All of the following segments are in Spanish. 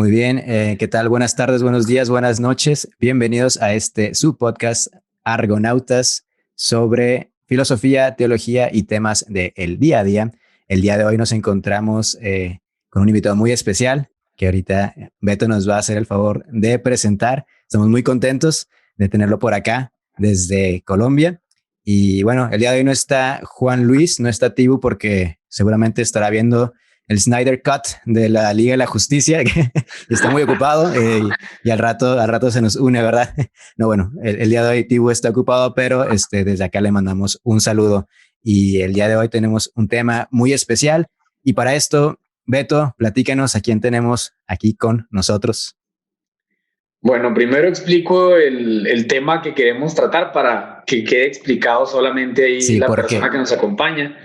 Muy bien, ¿qué tal? Buenas tardes, buenos días, buenas noches. Bienvenidos a su podcast Argonautas sobre filosofía, teología y temas del día a día. El día de hoy nos encontramos con un invitado muy especial que ahorita Beto nos va a hacer el favor de presentar. Estamos muy contentos de tenerlo por acá desde Colombia. Y bueno, el día de hoy no está Juan Luis, no está Tibu porque seguramente estará viendo el Snyder Cut de la Liga de la Justicia, que está muy ocupado y al rato se nos une, ¿verdad? No, bueno, el día de hoy Tibu está ocupado, pero desde acá le mandamos un saludo y el día de hoy tenemos un tema muy especial y para esto, Beto, platícanos a quién tenemos aquí con nosotros. Bueno, primero explico el tema que queremos tratar para que quede explicado solamente ahí Sí, la persona que nos acompaña.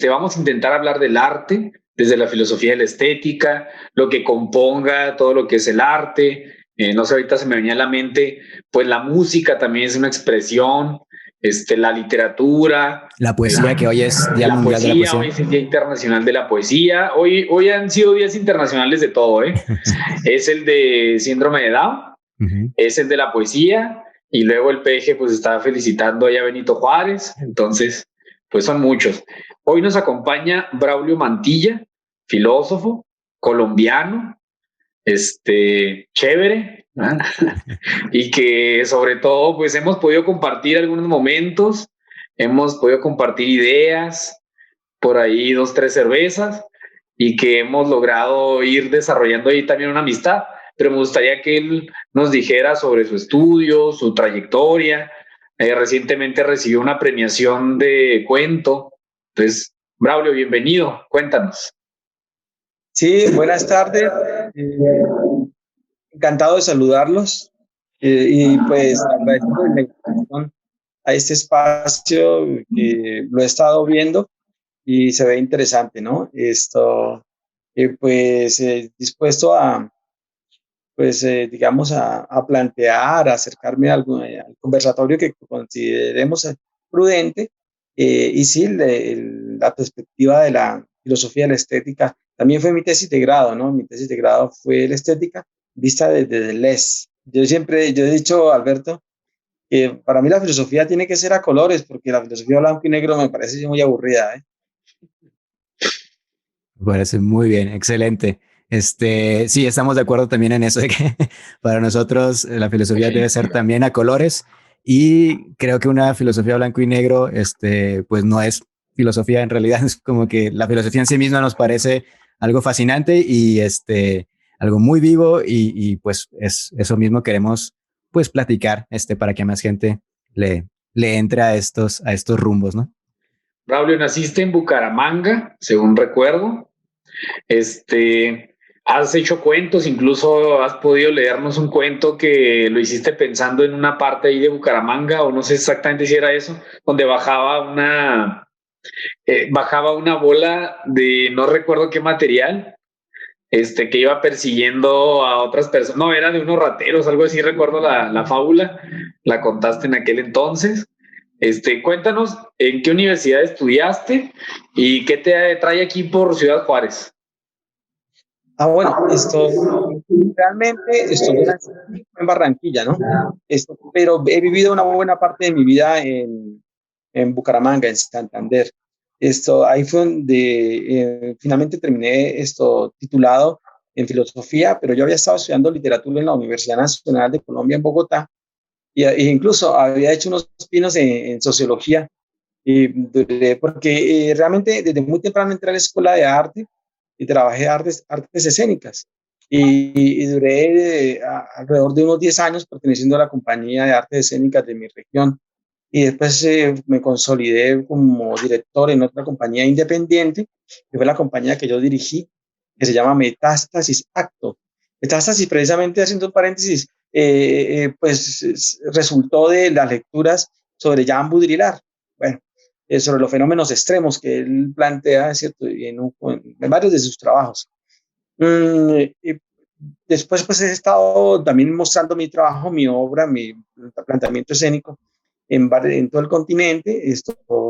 Vamos a intentar hablar del arte, desde la filosofía de la estética, lo que componga todo lo que es el arte. No sé, ahorita se me venía a la mente, pues la música también es una expresión, la literatura. La poesía, que hoy es Día Mundial de la Poesía. Hoy es el Día Internacional de la Poesía. Hoy han sido días internacionales de todo, ¿eh? Es el de síndrome de Down, es el de la poesía, y luego el PG pues está felicitando ahí a Benito Juárez. Entonces, pues son muchos. Hoy nos acompaña Braulio Mantilla, filósofo colombiano, chévere, ¿eh? Y que sobre todo pues hemos podido compartir algunos momentos, hemos podido compartir ideas, por ahí 2, 3 cervezas, y que hemos logrado ir desarrollando ahí también una amistad. Pero me gustaría que él nos dijera sobre su estudio, su trayectoria. Recientemente recibió una premiación de cuento. Entonces, Braulio, bienvenido, cuéntanos. Sí, buenas tardes. Encantado de saludarlos y pues agradezco la invitación a este espacio que lo he estado viendo y se ve interesante, ¿no? Dispuesto a, digamos, a plantear, a acercarme al conversatorio que consideremos prudente y sí, la perspectiva de la filosofía de la estética también fue mi tesis de grado, ¿no? Mi tesis de grado fue la estética vista desde Deleuze. Yo he dicho, Alberto, que para mí la filosofía tiene que ser a colores, porque la filosofía blanco y negro me parece muy aburrida, ¿eh? Me parece muy bien, excelente. Sí, estamos de acuerdo también en eso de que para nosotros la filosofía debe ser también a colores y creo que una filosofía blanco y negro, pues no es filosofía en realidad, es como que la filosofía en sí misma nos parece algo fascinante y algo muy vivo y pues es eso mismo queremos pues platicar para que más gente le entre a estos rumbos, ¿no? Braulio, naciste en Bucaramanga, según recuerdo. Has hecho cuentos, incluso has podido leernos un cuento que lo hiciste pensando en una parte ahí de Bucaramanga, o no sé exactamente si era eso, donde bajaba una bola de no recuerdo qué material, que iba persiguiendo a otras personas. No, era de unos rateros, algo así, recuerdo la fábula, la contaste en aquel entonces. Cuéntanos en qué universidad estudiaste y qué te trae aquí por Ciudad Juárez. Bueno, realmente estoy en Barranquilla, ¿no? Pero he vivido una buena parte de mi vida en Bucaramanga, en Santander. Ahí fue donde finalmente terminé titulado en filosofía, pero yo había estado estudiando literatura en la Universidad Nacional de Colombia en Bogotá e incluso había hecho unos pinos en sociología, porque realmente desde muy temprano entré a la escuela de arte y trabajé artes escénicas y duré alrededor de unos 10 años perteneciendo a la compañía de artes escénicas de mi región y después me consolidé como director en otra compañía independiente que fue la compañía que yo dirigí, que se llama Metástasis Acto. Metástasis, precisamente haciendo un paréntesis, pues resultó de las lecturas sobre Jean Baudrillard, bueno, sobre los fenómenos extremos que él plantea, ¿cierto? En varios de sus trabajos. Después pues he estado también mostrando mi trabajo, mi obra, mi planteamiento escénico en todo el continente,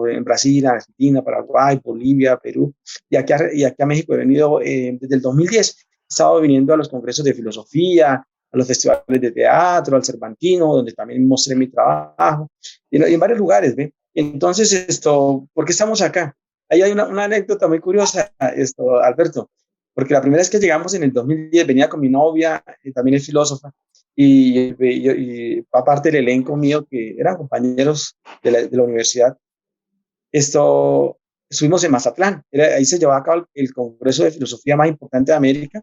en Brasil, Argentina, Paraguay, Bolivia, Perú, y aquí a México he venido desde el 2010. estado viniendo a los congresos de filosofía, a los festivales de teatro, al Cervantino, donde también mostré mi trabajo, y en varios lugares, ¿ve? Entonces, ¿por qué estamos acá? Ahí hay una anécdota muy curiosa, Alberto, porque la primera vez que llegamos en el 2010, venía con mi novia, también es filósofa, y aparte del elenco mío, que eran compañeros de la universidad, estuvimos en Mazatlán. Ahí se llevaba a cabo el congreso de filosofía más importante de América,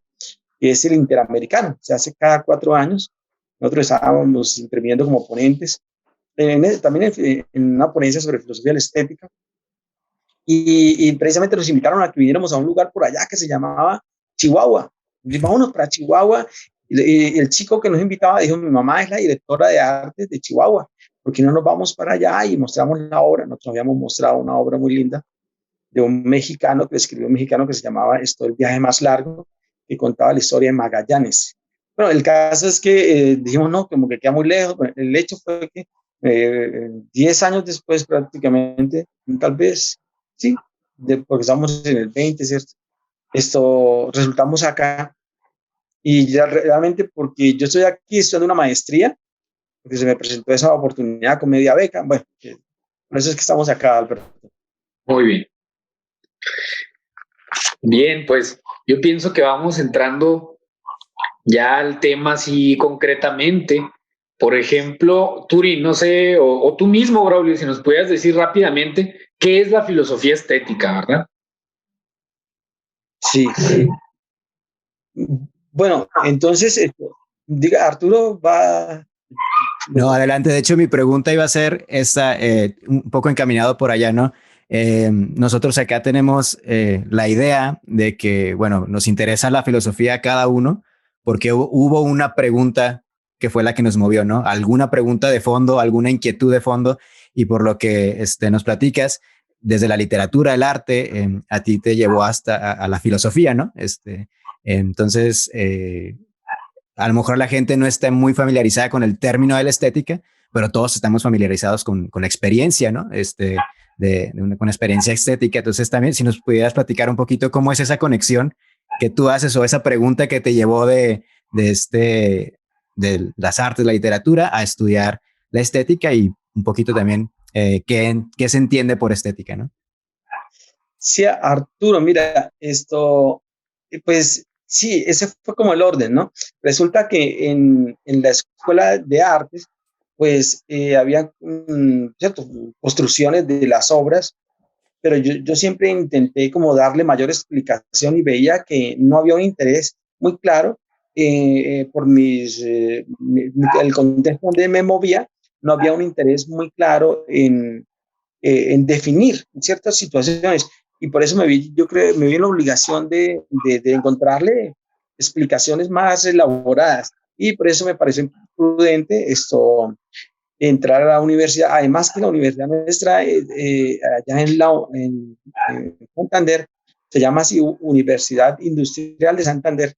que es el Interamericano. Se hace cada 4 años. Nosotros estábamos interviniendo como ponentes, también en una ponencia sobre filosofía de la estética. Y precisamente nos invitaron a que viniéramos a un lugar por allá que se llamaba Chihuahua. Y vámonos para Chihuahua. Y el chico que nos invitaba dijo: mi mamá es la directora de arte de Chihuahua, ¿por qué no nos vamos para allá y mostramos la obra? Nosotros habíamos mostrado una obra muy linda de un mexicano, que escribió un mexicano que se llamaba El viaje más largo, que contaba la historia de Magallanes. Bueno, el caso es que dijimos, no, como que queda muy lejos. Bueno, el hecho fue que 10 años después prácticamente, tal vez, sí, porque estamos en el 20, ¿cierto? Resultamos acá, y ya realmente porque yo estoy aquí estudiando una maestría, porque se me presentó esa oportunidad con media beca. Bueno, por eso es que estamos acá, Alberto. Muy bien. Bien, pues yo pienso que vamos entrando ya al tema así concretamente. Por ejemplo, Turi, no sé, o tú mismo, Braulio, si nos pudieras decir rápidamente qué es la filosofía estética, ¿verdad? Sí. Bueno, entonces, diga, Arturo va. No, adelante. De hecho, mi pregunta iba a ser esta, un poco encaminado por allá, ¿no? Nosotros acá tenemos la idea de que, bueno, nos interesa la filosofía a cada uno porque hubo una pregunta que fue la que nos movió, ¿no? Alguna pregunta de fondo, alguna inquietud de fondo, y por lo que nos platicas, desde la literatura, el arte, a ti te llevó hasta a la filosofía, ¿no? Entonces, a lo mejor la gente no está muy familiarizada con el término de la estética, pero todos estamos familiarizados con la experiencia, ¿no? Con experiencia estética. Entonces también, si nos pudieras platicar un poquito cómo es esa conexión que tú haces o esa pregunta que te llevó de las artes, la literatura, a estudiar la estética, y un poquito también qué se entiende por estética, ¿no? Sí, Arturo, mira, pues sí, ese fue como el orden, ¿no? Resulta que en la escuela de artes, pues había, ¿cierto?, construcciones de las obras, pero yo siempre intenté como darle mayor explicación, y veía que no había un interés muy claro por el contexto donde me movía. No había un interés muy claro en definir ciertas situaciones, y por eso me vi en la obligación de encontrarle explicaciones más elaboradas, y por eso me pareció prudente entrar a la universidad. Además que la universidad nuestra, allá en Santander, se llama así Universidad Industrial de Santander.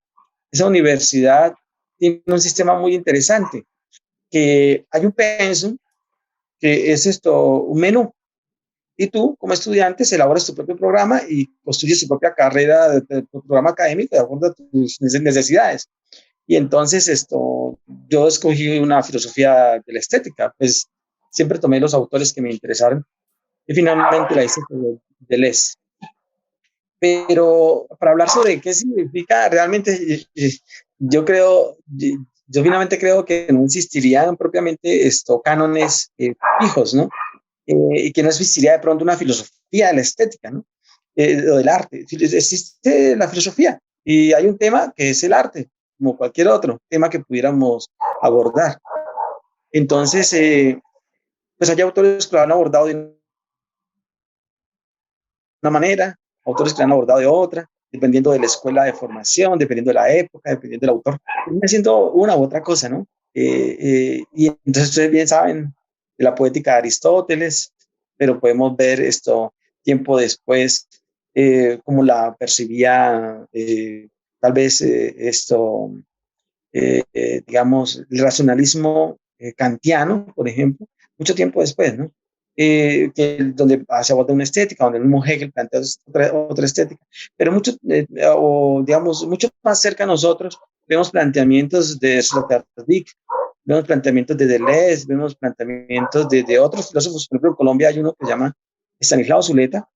Esa universidad tiene un sistema muy interesante, que hay un pensum, que es un menú, y tú, como estudiante, elaboras tu propio programa y construyes tu propia carrera, tu programa académico de acuerdo a tus necesidades. Y entonces yo escogí una filosofía de la estética, pues siempre tomé los autores que me interesaron, y finalmente la hice de Deleuze. Pero para hablar sobre qué significa realmente, yo finalmente creo que no existirían propiamente cánones fijos, ¿no? Y que no existiría de pronto una filosofía de la estética, ¿no? O del arte. Existe la filosofía, y hay un tema que es el arte, como cualquier otro tema que pudiéramos abordar. Entonces, pues hay autores que lo han abordado de una manera, autores que lo han abordado de otra, dependiendo de la escuela de formación, dependiendo de la época, dependiendo del autor. Viene siendo una u otra cosa, ¿no? Y entonces ustedes bien saben de la poética de Aristóteles, pero podemos ver tiempo después, cómo la percibía tal vez digamos, el racionalismo kantiano, por ejemplo, mucho tiempo después, ¿no? donde se aborda una estética, donde el mismo Hegel plantea otra estética, pero mucho más cerca a nosotros vemos planteamientos de Sloterdijk, vemos planteamientos de Deleuze, vemos planteamientos de otros filósofos. Por ejemplo, en Colombia hay uno que se llama Estanislao Zuleta,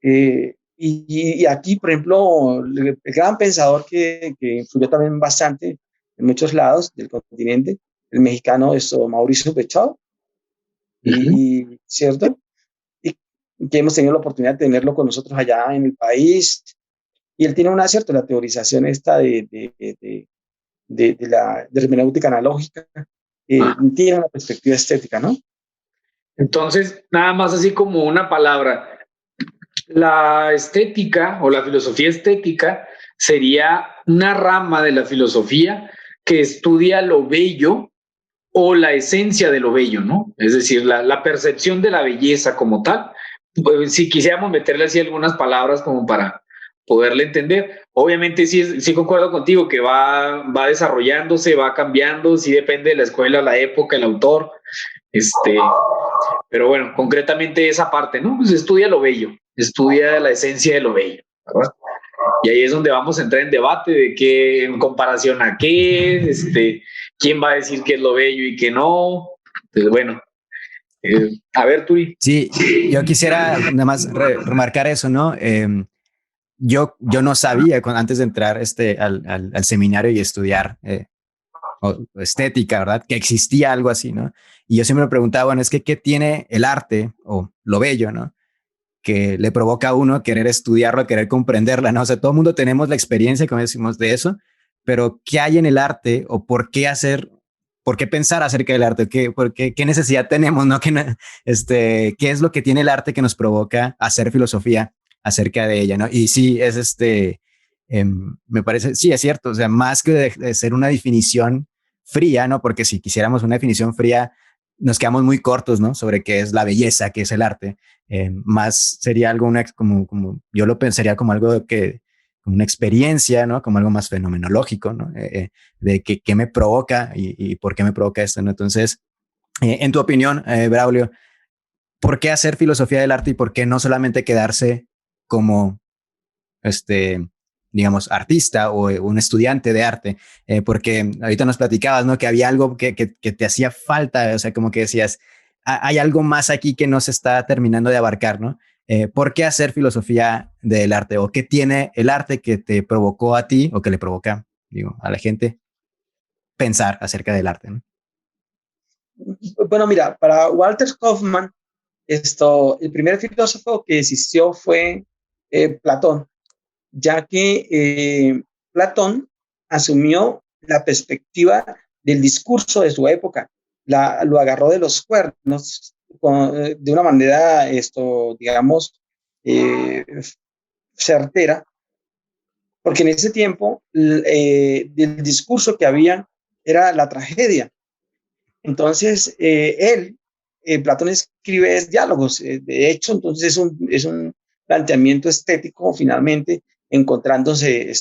y aquí, por ejemplo, el gran pensador que influyó también bastante en muchos lados del continente, el mexicano es Mauricio Pechau, ¿cierto? Y que hemos tenido la oportunidad de tenerlo con nosotros allá en el país, y él tiene una cierta la teorización esta de la hermenéutica analógica, tiene una perspectiva estética, ¿no? Entonces, nada más así como una palabra, la estética o la filosofía estética sería una rama de la filosofía que estudia lo bello o la esencia de lo bello, ¿no? Es decir, la percepción de la belleza como tal. Pues, si quisiéramos meterle así algunas palabras como para poderle entender, obviamente sí concuerdo contigo que va desarrollándose, va cambiando, sí depende de la escuela, la época, el autor, pero bueno, concretamente esa parte, ¿no? Pues estudia lo bello, estudia la esencia de lo bello, ¿verdad? Y ahí es donde vamos a entrar en debate de qué, en comparación a qué, quién va a decir qué es lo bello y qué no. Entonces, bueno, a ver, Turi. Sí, yo quisiera nada más remarcar eso, ¿no? Yo no sabía antes de entrar al seminario y estudiar estética, ¿verdad? Que existía algo así, ¿no? Y yo siempre me preguntaba, bueno, es que ¿qué tiene el arte o lo bello, ¿no? Que le provoca a uno querer estudiarlo, querer comprenderla, ¿no? O sea, todo el mundo tenemos la experiencia, como decimos, de eso, pero ¿qué hay en el arte o por qué pensar acerca del arte? ¿Qué necesidad tenemos, no? ¿Qué es lo que tiene el arte que nos provoca hacer filosofía acerca de ella, ¿no? Y sí, me parece, sí, es cierto, o sea, más que de ser una definición fría, ¿no? Porque si quisiéramos una definición fría, nos quedamos muy cortos, ¿no? Sobre qué es la belleza, qué es el arte. Más sería algo, como yo lo pensaría como algo como una experiencia, ¿no? Como algo más fenomenológico, ¿no? De qué me provoca y por qué me provoca esto, ¿no? Entonces, en tu opinión, Braulio, ¿por qué hacer filosofía del arte y por qué no solamente quedarse como, digamos, artista o un estudiante de arte? Porque ahorita nos platicabas, ¿no? Que había algo que te hacía falta, o sea, como que decías, hay algo más aquí que no se está terminando de abarcar, ¿no? ¿Por qué hacer filosofía del arte? ¿O qué tiene el arte que te provocó a ti o que le provoca, digo, a la gente pensar acerca del arte, ¿no? Bueno, mira, para Walter Kaufmann, el primer filósofo que existió fue Platón, ya que Platón asumió la perspectiva del discurso de su época, lo agarró de los cuernos de una manera, digamos, certera, porque en ese tiempo el discurso que había era la tragedia. Entonces, Platón escribe diálogos, de hecho, entonces es un planteamiento estético, finalmente, encontrándose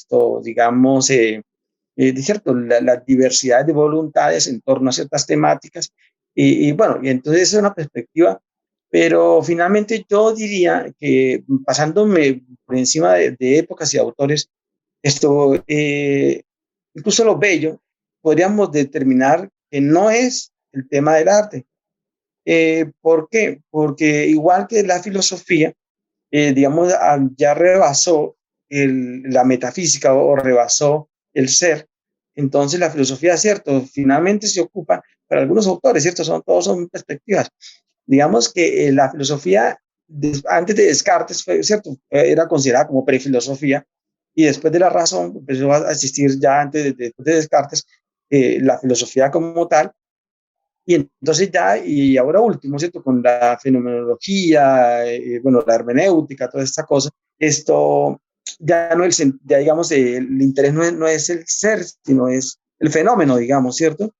digamos, cierto, la diversidad de voluntades en torno a ciertas temáticas, y bueno, y entonces esa es una perspectiva, pero finalmente yo diría que pasándome por encima de épocas y autores, incluso lo bello, podríamos determinar que no es el tema del arte. ¿Por qué? Porque igual que la filosofía, digamos, ya rebasó la metafísica o rebasó el ser, entonces la filosofía, cierto, finalmente se ocupa, para algunos autores, cierto, todos son perspectivas. Digamos que la filosofía, antes de Descartes, cierto, era considerada como prefilosofía, y después de la razón empezó a existir ya antes de Descartes la filosofía como tal, y entonces ya, y ahora último, ¿cierto? Con la fenomenología, bueno, la hermenéutica, toda esta cosa, esto ya no ya digamos, el interés no es el ser, sino es el fenómeno, digamos, ¿cierto?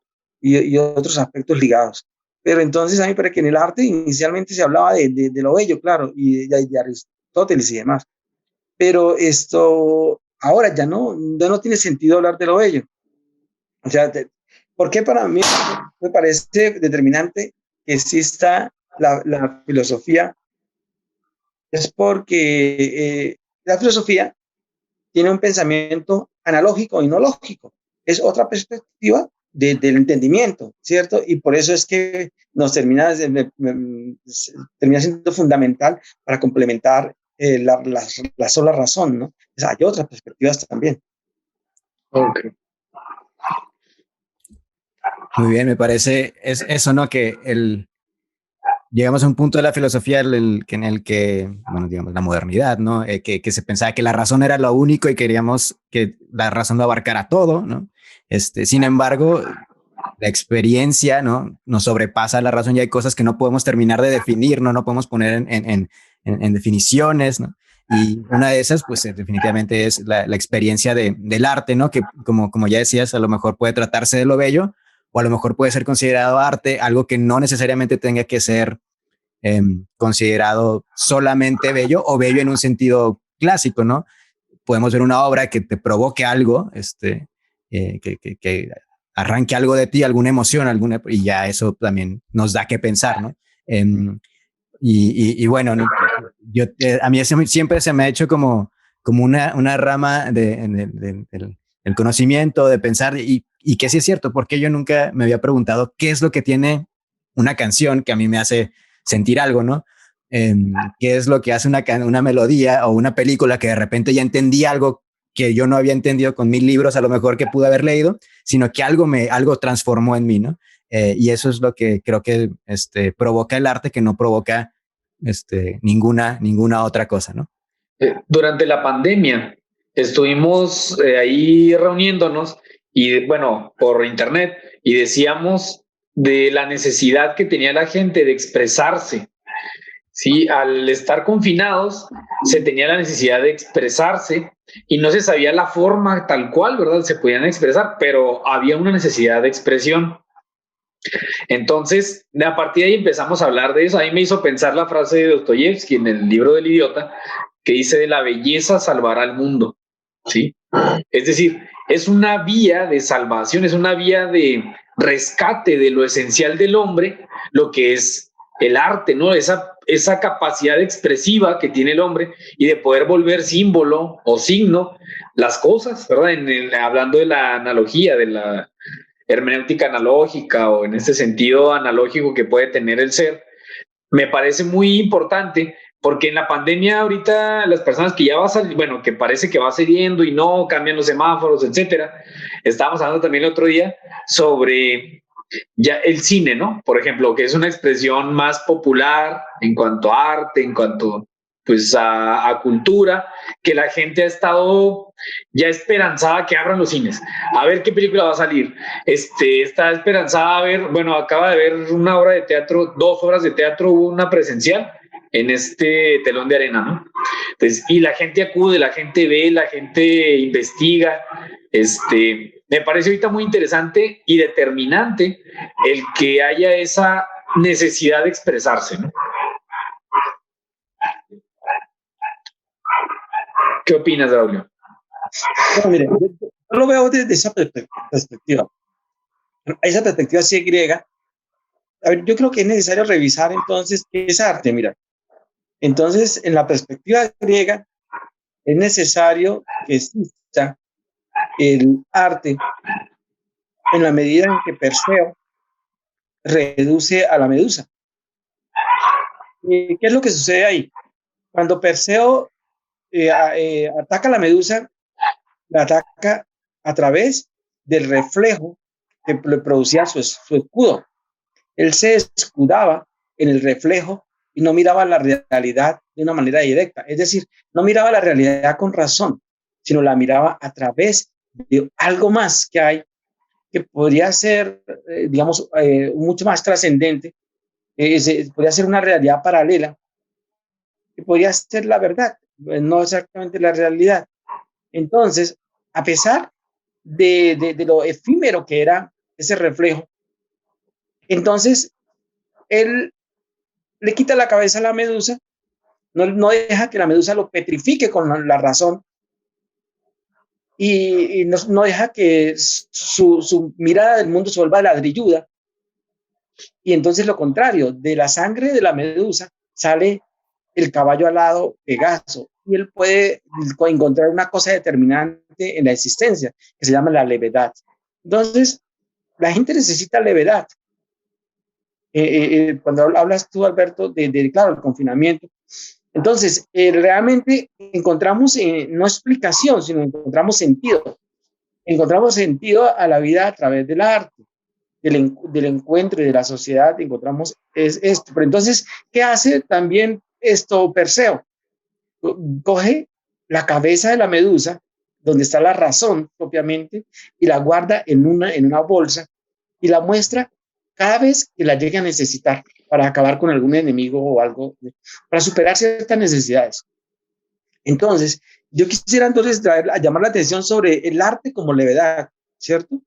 Y otros aspectos ligados. Pero entonces a mí me parece que en el arte inicialmente se hablaba de lo bello, claro, y de Aristóteles y demás. Pero ahora ya no tiene sentido hablar de lo bello. O sea, porque para mí me parece determinante que exista la filosofía es porque la filosofía tiene un pensamiento analógico y no lógico. Es otra perspectiva del entendimiento, ¿cierto? Y por eso es que nos termina siendo fundamental para complementar la sola razón, ¿no? O sea, hay otras perspectivas también. Okay. Muy bien, me parece es eso, ¿no? Que llegamos a un punto de la filosofía en el que, bueno, digamos, la modernidad, ¿no? Que se pensaba que la razón era lo único y queríamos que la razón lo abarcara todo, ¿no? Sin embargo, la experiencia, ¿no? Nos sobrepasa la razón y hay cosas que no podemos terminar de definir, ¿no? No podemos poner en definiciones, ¿no? Y una de esas, pues definitivamente es la experiencia del arte, ¿no? Que como ya decías, a lo mejor puede tratarse de lo bello o a lo mejor puede ser considerado arte, algo que no necesariamente tenga que ser considerado solamente bello o bello en un sentido clásico, ¿no? Podemos ver una obra que te provoque algo, que arranque algo de ti, alguna emoción, y ya eso también nos da que pensar, ¿no? Y bueno, ¿no? A mí siempre se me ha hecho como una rama del conocimiento, de pensar, y que sí es cierto, porque yo nunca me había preguntado qué es lo que tiene una canción que a mí me hace sentir algo, ¿no? ¿Qué es lo que hace una melodía o una película que de repente ya entendí algo que yo no había entendido con 1000 libros a lo mejor que pude haber leído, sino que algo transformó en mí, ¿no? Y eso es lo que creo que provoca el arte, que no provoca ninguna otra cosa, ¿no? Durante la pandemia estuvimos ahí reuniéndonos y bueno, por internet, y decíamos de la necesidad que tenía la gente de expresarse. Sí, al estar confinados se tenía la necesidad de expresarse y no se sabía la forma tal cual, ¿verdad? Se podían expresar, pero había una necesidad de expresión. Entonces, a partir de ahí empezamos a hablar de eso. A mí me hizo pensar la frase de Dostoyevsky en el libro del idiota, que dice: de la belleza salvará al mundo, ¿sí? Es decir, es una vía de salvación, es una vía de rescate de lo esencial del hombre, lo que es el arte, ¿no? Esa capacidad expresiva que tiene el hombre y de poder volver símbolo o signo las cosas, ¿verdad? Hablando de la analogía, de la hermenéutica analógica o en este sentido analógico que puede tener el ser, me parece muy importante porque en la pandemia ahorita las personas que ya va a salir, bueno, que parece que va saliendo y no cambian los semáforos, etcétera. Estábamos hablando también el otro día sobre ya el cine, ¿no? Por ejemplo, que es una expresión más popular en cuanto a arte, en cuanto pues a cultura, que la gente ha estado ya esperanzada que abran los cines, a ver qué película va a salir. Está esperanzada a ver, bueno, acaba de ver una obra de teatro, 2 obras de teatro, una presencial en este telón de arena, ¿no? Entonces, y la gente acude, la gente ve, la gente investiga. Me parece ahorita muy interesante y determinante el que haya esa necesidad de expresarse, ¿no? ¿Qué opinas, Braulio? Bueno, mire, yo lo veo desde esa perspectiva. Esa perspectiva sí griega. A ver, yo creo que es necesario revisar entonces qué es arte. Mira, entonces en la perspectiva griega es necesario que exista el arte en la medida en que Perseo reduce a la medusa. ¿Qué es lo que sucede ahí? Cuando Perseo ataca a la medusa, la ataca a través del reflejo que le producía su escudo. Él se escudaba en el reflejo y no miraba la realidad de una manera directa. Es decir, no miraba la realidad con razón, sino la miraba a través de algo más que hay, que podría ser, digamos, mucho más trascendente, podría ser una realidad paralela, que podría ser la verdad, no exactamente la realidad. Entonces, a pesar de lo efímero que era ese reflejo, entonces él le quita la cabeza a la medusa, no deja que la medusa lo petrifique con la razón y no deja que su mirada del mundo se vuelva ladrilluda, Y entonces lo contrario, de la sangre de la medusa sale el caballo alado Pegaso, y él puede encontrar una cosa determinante en la existencia, que se llama la levedad. Entonces, la gente necesita levedad. Cuando hablas tú, Alberto, claro, el confinamiento, entonces, realmente encontramos no explicación, sino encontramos sentido. Encontramos sentido a la vida a través del arte, del encuentro y de la sociedad. Encontramos esto. Pero entonces, ¿qué hace también esto Perseo? Coge la cabeza de la medusa, donde está la razón propiamente, y la guarda en una bolsa y la muestra cada vez que la llegue a necesitar para acabar con algún enemigo o algo, para superar ciertas necesidades. Entonces, yo quisiera entonces llamar la atención sobre el arte como levedad, ¿cierto?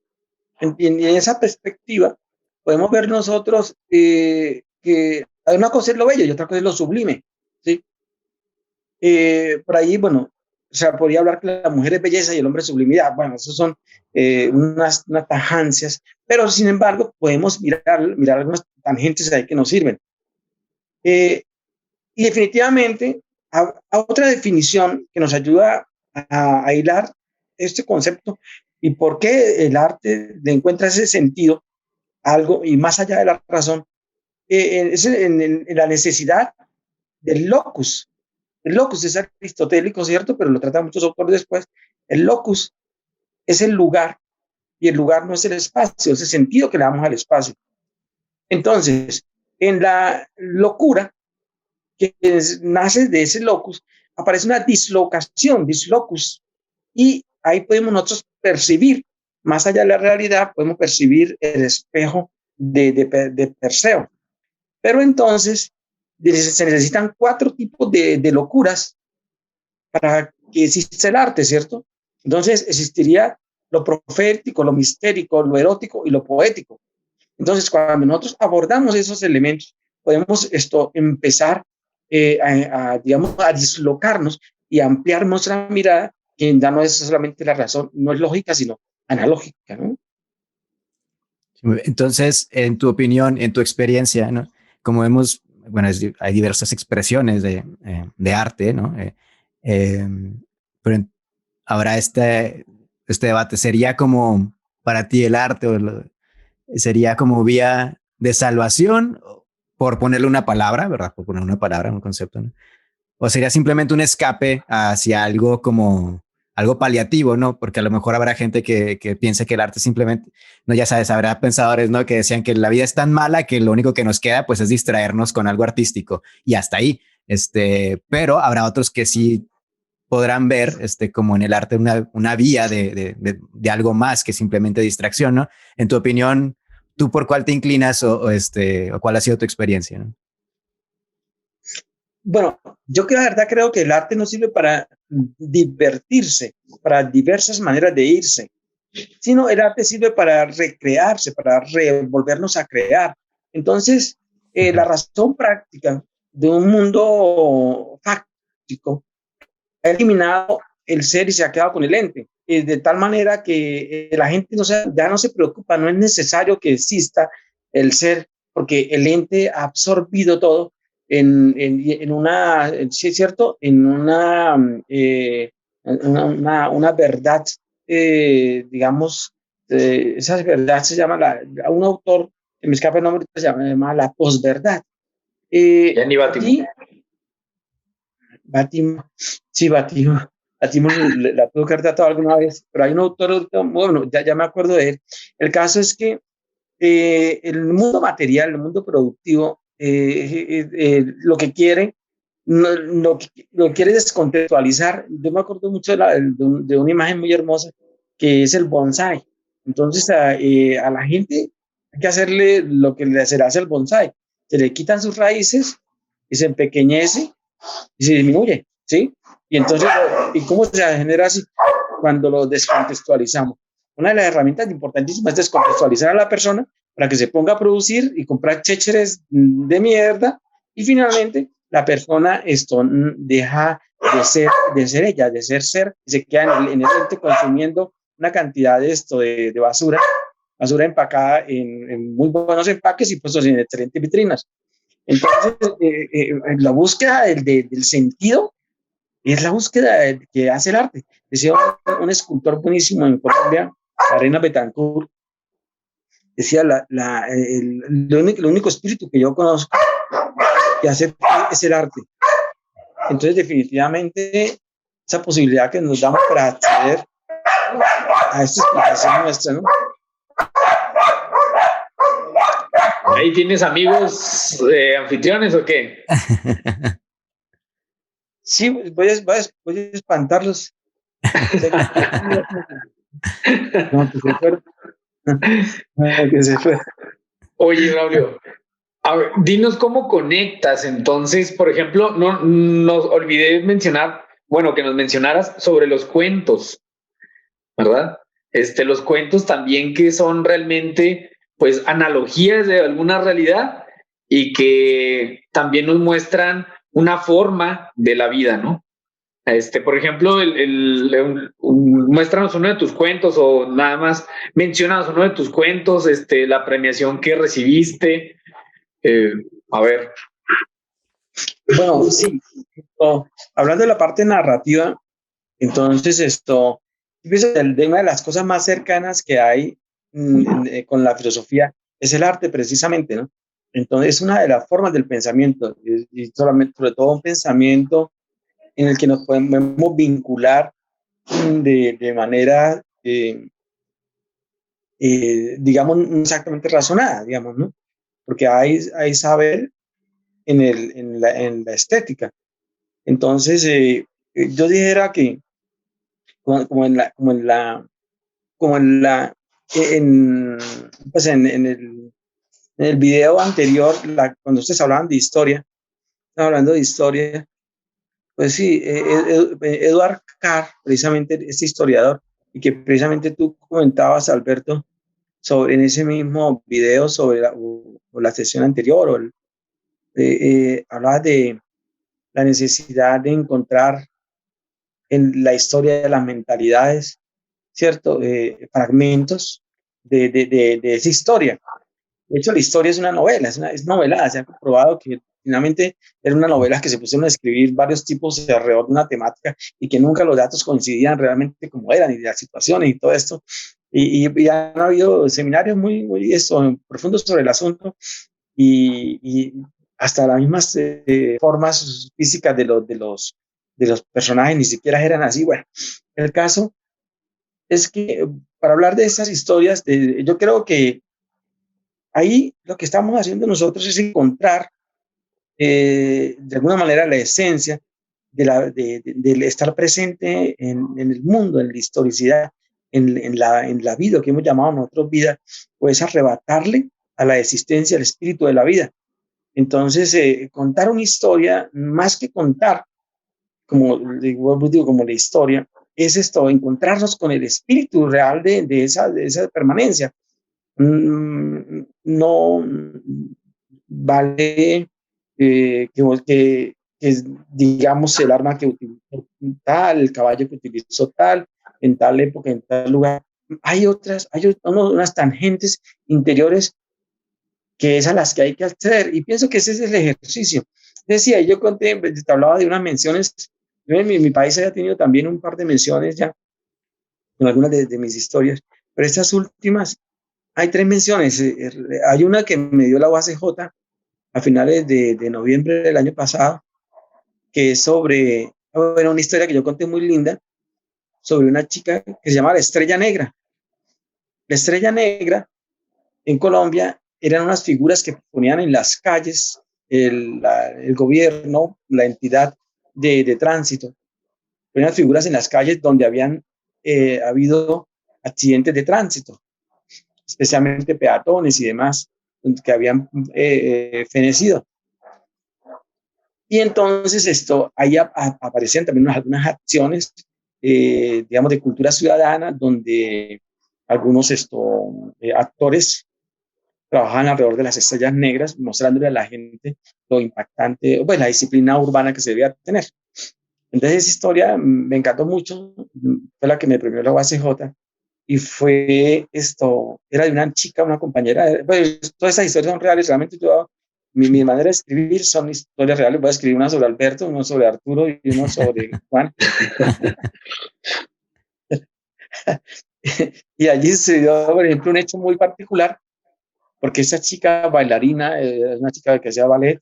En esa perspectiva, podemos ver nosotros que una cosa es lo bello y otra cosa es lo sublime, ¿sí? Por ahí, bueno, o sea, podría hablar que la mujer es belleza y el hombre es sublimidad. Bueno, esos son unas tajancias, pero sin embargo, podemos mirar algunas tangentes ahí que nos sirven. Y definitivamente, a otra definición que nos ayuda a hilar este concepto y por qué el arte le encuentra ese sentido, algo y más allá de la razón, es en la necesidad del locus. El locus es aristotélico, ¿cierto? Pero lo tratan muchos autores después. El locus es el lugar y el lugar no es el espacio, es el sentido que le damos al espacio. Entonces, en la locura que nace de ese locus, aparece una dislocación, dislocus, y ahí podemos nosotros percibir, más allá de la realidad, podemos percibir el espejo de Perseo. Pero entonces se necesitan 4 tipos de locuras para que exista el arte, ¿cierto? Entonces existiría lo profético, lo mistérico, lo erótico y lo poético. Entonces, cuando nosotros abordamos esos elementos, podemos empezar digamos, a dislocarnos y ampliar nuestra mirada, que ya no es solamente la razón, no es lógica, sino analógica, ¿no? Entonces, en tu opinión, en tu experiencia, ¿no? Como vemos, bueno, hay diversas expresiones de arte, ¿no? Pero ahora este debate sería como para ti el arte sería como vía de salvación, por ponerle una palabra, ¿verdad? Por poner una palabra, un concepto, ¿no? O sería simplemente un escape hacia algo como algo paliativo, ¿no? Porque a lo mejor habrá gente que piense que el arte simplemente, no, ya sabes, habrá pensadores, ¿no? Que decían que la vida es tan mala que lo único que nos queda, pues, es distraernos con algo artístico y hasta ahí. Pero habrá otros que sí podrán ver, como en el arte una vía de algo más que simplemente distracción, ¿no? En tu opinión, ¿tú por cuál te inclinas o cuál ha sido tu experiencia, ¿no? Bueno, yo que la verdad creo que el arte no sirve para divertirse, para diversas maneras de irse, sino el arte sirve para recrearse, para volvernos a crear. Entonces, la razón práctica de un mundo fáctico ha eliminado el ser y se ha quedado con el ente, de tal manera que la gente ya no se preocupa, no es necesario que exista el ser, porque el ente ha absorbido todo en una, sí es cierto, en una verdad, digamos, esa verdad se llama, a un autor, que me escapa el nombre, se llama la posverdad. Gianni Battimo. Battimo, sí, Battimo la tuve que haber tratado alguna vez, pero hay un autor, bueno, ya me acuerdo de él. El caso es que el mundo material, el mundo productivo, lo que quiere, lo quiere descontextualizar. Yo me acuerdo mucho de una imagen muy hermosa que es el bonsai. Entonces a la gente hay que hacerle lo que se le hace al bonsai. Se le quitan sus raíces y se empequeñece y se disminuye, ¿sí? Y entonces, ¿y cómo se genera así? Cuando lo descontextualizamos. Una de las herramientas importantísimas es descontextualizar a la persona para que se ponga a producir y comprar chécheres de mierda, y finalmente la persona deja de ser ella, de ser, y se queda en el ente consumiendo una cantidad de basura, basura empacada en muy buenos empaques y puestos en excelentes vitrinas. Entonces, la búsqueda del sentido es la búsqueda que hace el arte. Decía un escultor buenísimo en Colombia, Arena Betancourt, decía, lo único espíritu que yo conozco que hace es el arte. Entonces, definitivamente, esa posibilidad que nos damos para acceder a esta explicación nuestra, ¿no? ¿Ahí tienes amigos anfitriones o qué? Sí, voy a espantarlos. No, que se fue. Oye, Braulio, a ver, dinos cómo conectas. Entonces, por ejemplo, no nos olvidé mencionar, bueno, que nos mencionaras sobre los cuentos, ¿verdad? Los cuentos también que son realmente, pues, analogías de alguna realidad y que también nos muestran una forma de la vida, ¿no? Por ejemplo, muéstranos uno de tus cuentos o nada más mencionanos uno de tus cuentos, la premiación que recibiste. A ver. Bueno, sí. Hablando de la parte narrativa, entonces el tema de las cosas más cercanas que hay con la filosofía es el arte precisamente, ¿no? Entonces es una de las formas del pensamiento y solamente, sobre todo un pensamiento en el que nos podemos vincular de manera, digamos, no exactamente razonada, digamos, ¿no? Porque hay saber en la estética. Entonces, yo dijera que como en el video anterior, cuando ustedes hablaban de historia, hablando de historia, pues sí, Edward Carr, precisamente este historiador, y que precisamente tú comentabas, Alberto, en ese mismo video sobre o la sesión anterior, hablabas de la necesidad de encontrar en la historia de las mentalidades, ¿cierto? Fragmentos de esa historia. De hecho, la historia es una novela, es novelada. Se ha comprobado que finalmente era una novela que se pusieron a escribir varios tipos alrededor de una temática y que nunca los datos coincidían realmente como eran y las situaciones y todo esto. Y han habido seminarios muy profundos sobre el asunto y hasta las mismas formas físicas de los personajes ni siquiera eran así. Bueno, el caso es que para hablar de estas historias, yo creo que ahí lo que estamos haciendo nosotros es encontrar de alguna manera la esencia de estar presente en el mundo, en la historicidad, en la vida, que hemos llamado nosotros vida, pues arrebatarle a la existencia el espíritu de la vida. Entonces, contar una historia, más que contar, como digo, como la historia, es encontrarnos con el espíritu real de esa permanencia. No vale que digamos el arma que utilizó tal, el caballo que utilizó tal, en tal época, en tal lugar. Hay unas tangentes interiores que es a las que hay que acceder, y pienso que ese es el ejercicio. Decía, yo te hablaba de unas menciones, yo en mi país haya tenido también un par de menciones ya, con algunas de mis historias, pero estas últimas, hay 3 menciones. Hay una que me dio la UACJ a finales de noviembre del año pasado, que es sobre, bueno, una historia que yo conté muy linda, sobre una chica que se llama la Estrella Negra. La Estrella Negra en Colombia eran unas figuras que ponían en las calles el gobierno, la entidad de tránsito, ponían figuras en las calles donde habían habido accidentes de tránsito, especialmente peatones y demás, que habían fenecido. Y entonces ahí aparecían también algunas acciones, digamos, de cultura ciudadana, donde algunos actores trabajaban alrededor de las estrellas negras, mostrándole a la gente lo impactante, pues la disciplina urbana que se debía tener. Entonces esa historia me encantó mucho, fue la que me premió la UACJ, y fue esto, era de una chica, una compañera, pues, todas esas historias son reales, realmente mi manera de escribir son historias reales, voy a escribir una sobre Alberto, una sobre Arturo y una sobre Juan. Y allí se dio, por ejemplo, un hecho muy particular, porque esa chica bailarina, era una chica que hacía ballet,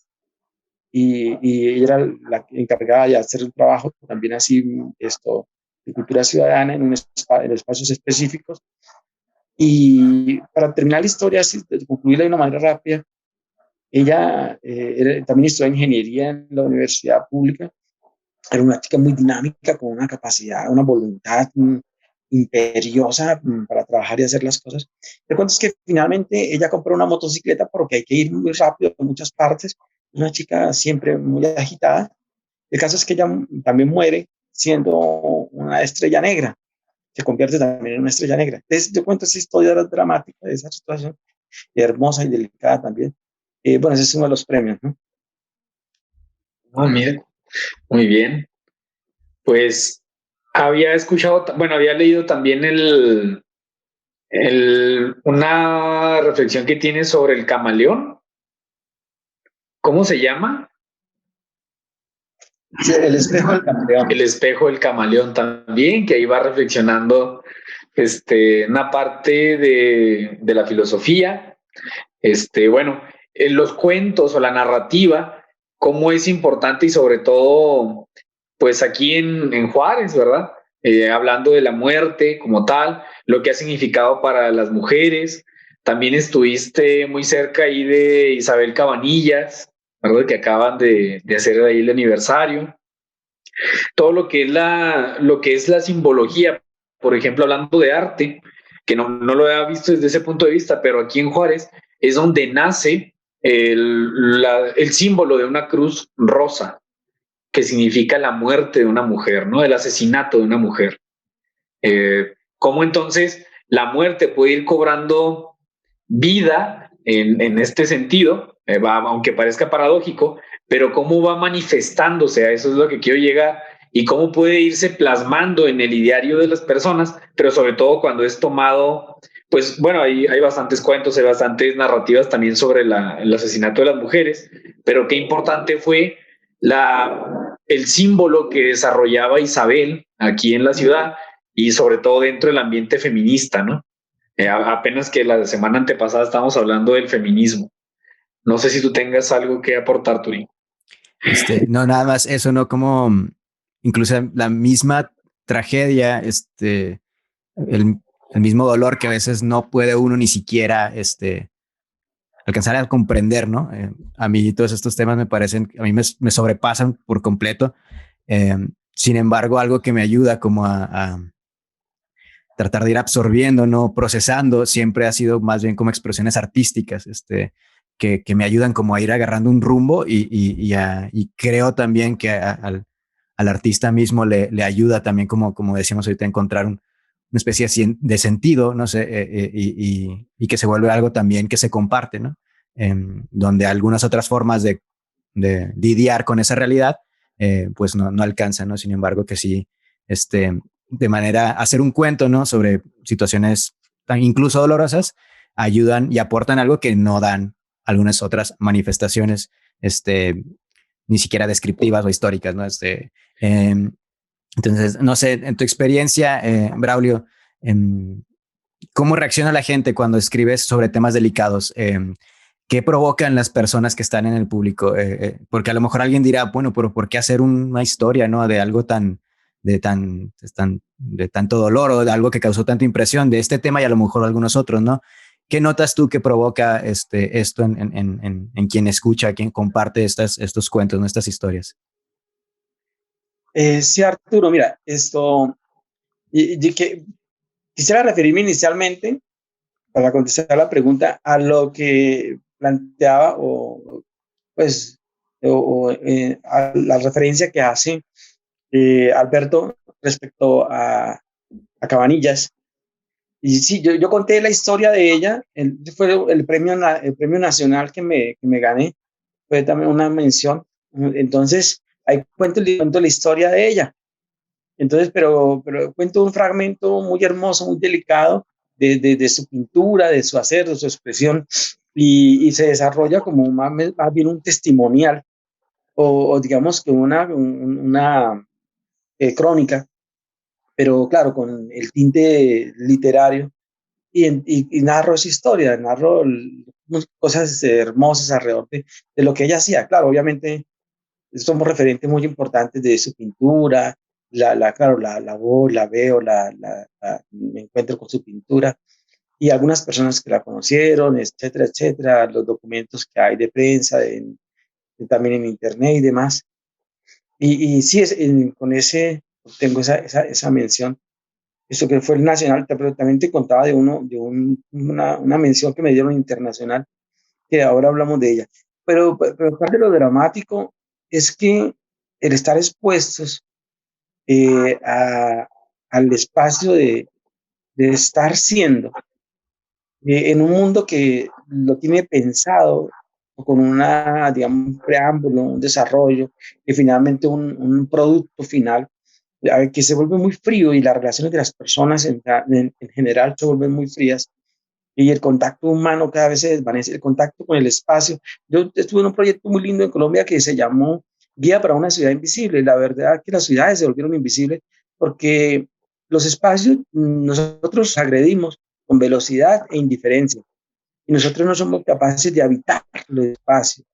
y ella era la encargada de hacer un trabajo también así, de cultura ciudadana en espacios específicos. Y para terminar la historia, así, de concluirla de una manera rápida, ella también estudió ingeniería en la universidad pública. Era una chica muy dinámica, con una capacidad, una voluntad imperiosa para trabajar y hacer las cosas. El cuento es que finalmente ella compró una motocicleta porque hay que ir muy rápido en muchas partes. Una chica siempre muy agitada. El caso es que ella también muere siendo una estrella negra. Se convierte también en una estrella negra. Entonces, yo cuento esa historia dramática de esa situación, hermosa y delicada también. Bueno, ese es uno de los premios, ¿no? Oh, mira, muy bien. Pues había escuchado, bueno, había leído también una reflexión que tiene sobre el camaleón. ¿Cómo se llama? Sí, el espejo del camaleón. El espejo del camaleón también, que ahí va reflexionando una parte de la filosofía. Bueno, en los cuentos o la narrativa, cómo es importante y sobre todo, pues aquí en Juárez, ¿verdad? Hablando de la muerte como tal, lo que ha significado para las mujeres. También estuviste muy cerca ahí de Isabel Cabanillas, ¿verdad? Que acaban de hacer ahí el aniversario. Todo lo que es la simbología, por ejemplo, hablando de arte, que no lo había visto desde ese punto de vista, pero aquí en Juárez es donde nace el símbolo de una cruz rosa, que significa la muerte de una mujer, ¿no? El asesinato de una mujer. ¿Cómo entonces la muerte puede ir cobrando vida en este sentido? Aunque parezca paradójico, pero cómo va manifestándose, a eso es lo que quiero llegar, y cómo puede irse plasmando en el ideario de las personas, pero sobre todo cuando es tomado, pues bueno, hay bastantes cuentos, hay bastantes narrativas también sobre el asesinato de las mujeres, pero qué importante fue el símbolo que desarrollaba Isabel aquí en la ciudad y sobre todo dentro del ambiente feminista, ¿no? Apenas que la semana antepasada estábamos hablando del feminismo. No sé si tú tengas algo que aportar, Turín. No, nada más eso, ¿no? Como incluso la misma tragedia, el, el mismo dolor que a veces no puede uno ni siquiera, alcanzar a comprender, ¿no? A mí todos estos temas me parecen, a mí me sobrepasan por completo. Eh, Sin embargo, algo que me ayuda como a tratar de ir absorbiendo, no procesando, siempre ha sido más bien como expresiones artísticas, que me ayudan como a ir agarrando un rumbo y creo también que al artista mismo le ayuda también, como decíamos ahorita, a encontrar una especie de sentido, no sé, y que se vuelve algo también que se comparte, ¿no? Donde algunas otras formas de lidiar con esa realidad, pues no alcanzan, ¿no? Sin embargo, que sí, de manera, hacer un cuento, ¿no? Sobre situaciones tan incluso dolorosas, ayudan y aportan algo que no dan algunas otras manifestaciones, ni siquiera descriptivas o históricas, ¿no? Entonces, no sé, en tu experiencia, Braulio, ¿cómo reacciona la gente cuando escribes sobre temas delicados? ¿Qué provocan las personas que están en el público? Porque a lo mejor alguien dirá, bueno, pero ¿por qué hacer una historia, ¿no? De algo de tanto dolor o de algo que causó tanta impresión de este tema y a lo mejor algunos otros, ¿no? ¿Qué notas tú que provoca esto en quien escucha, quien comparte estos cuentos, ¿no? Estas historias? Sí, Arturo, mira, quisiera referirme inicialmente, para contestar la pregunta, a lo que planteaba pues, a la referencia que hace Alberto respecto a Cabanillas. Y sí, yo conté la historia de ella, fue el premio nacional que me gané, fue también una mención. Entonces, ahí cuento la historia de ella. Entonces, pero cuento un fragmento muy hermoso, muy delicado de su pintura, de su hacer, de su expresión, y se desarrolla como más bien un testimonial o digamos que una crónica, pero claro, con el tinte literario, y narro esa historia, narro cosas hermosas alrededor de lo que ella hacía. Claro, obviamente somos referentes muy importantes de su pintura, claro, la voy, la veo, me encuentro con su pintura y algunas personas que la conocieron, etcétera, etcétera, los documentos que hay de prensa, también en internet y demás. Y sí, con ese tengo esa mención. Eso que fue el nacional, pero también te contaba una mención que me dieron internacional, que ahora hablamos de ella. Pero parte de lo dramático es que el estar expuestos al espacio de estar siendo en un mundo que lo tiene pensado con digamos, un preámbulo, un desarrollo, y finalmente un producto final, que se vuelve muy frío y las relaciones de las personas en general se vuelven muy frías y el contacto humano cada vez se desvanece, el contacto con el espacio. Yo estuve en un proyecto muy lindo en Colombia que se llamó Guía para una ciudad invisible, y la verdad es que las ciudades se volvieron invisibles porque los espacios nosotros agredimos con velocidad e indiferencia y nosotros no somos capaces de habitar los espacios.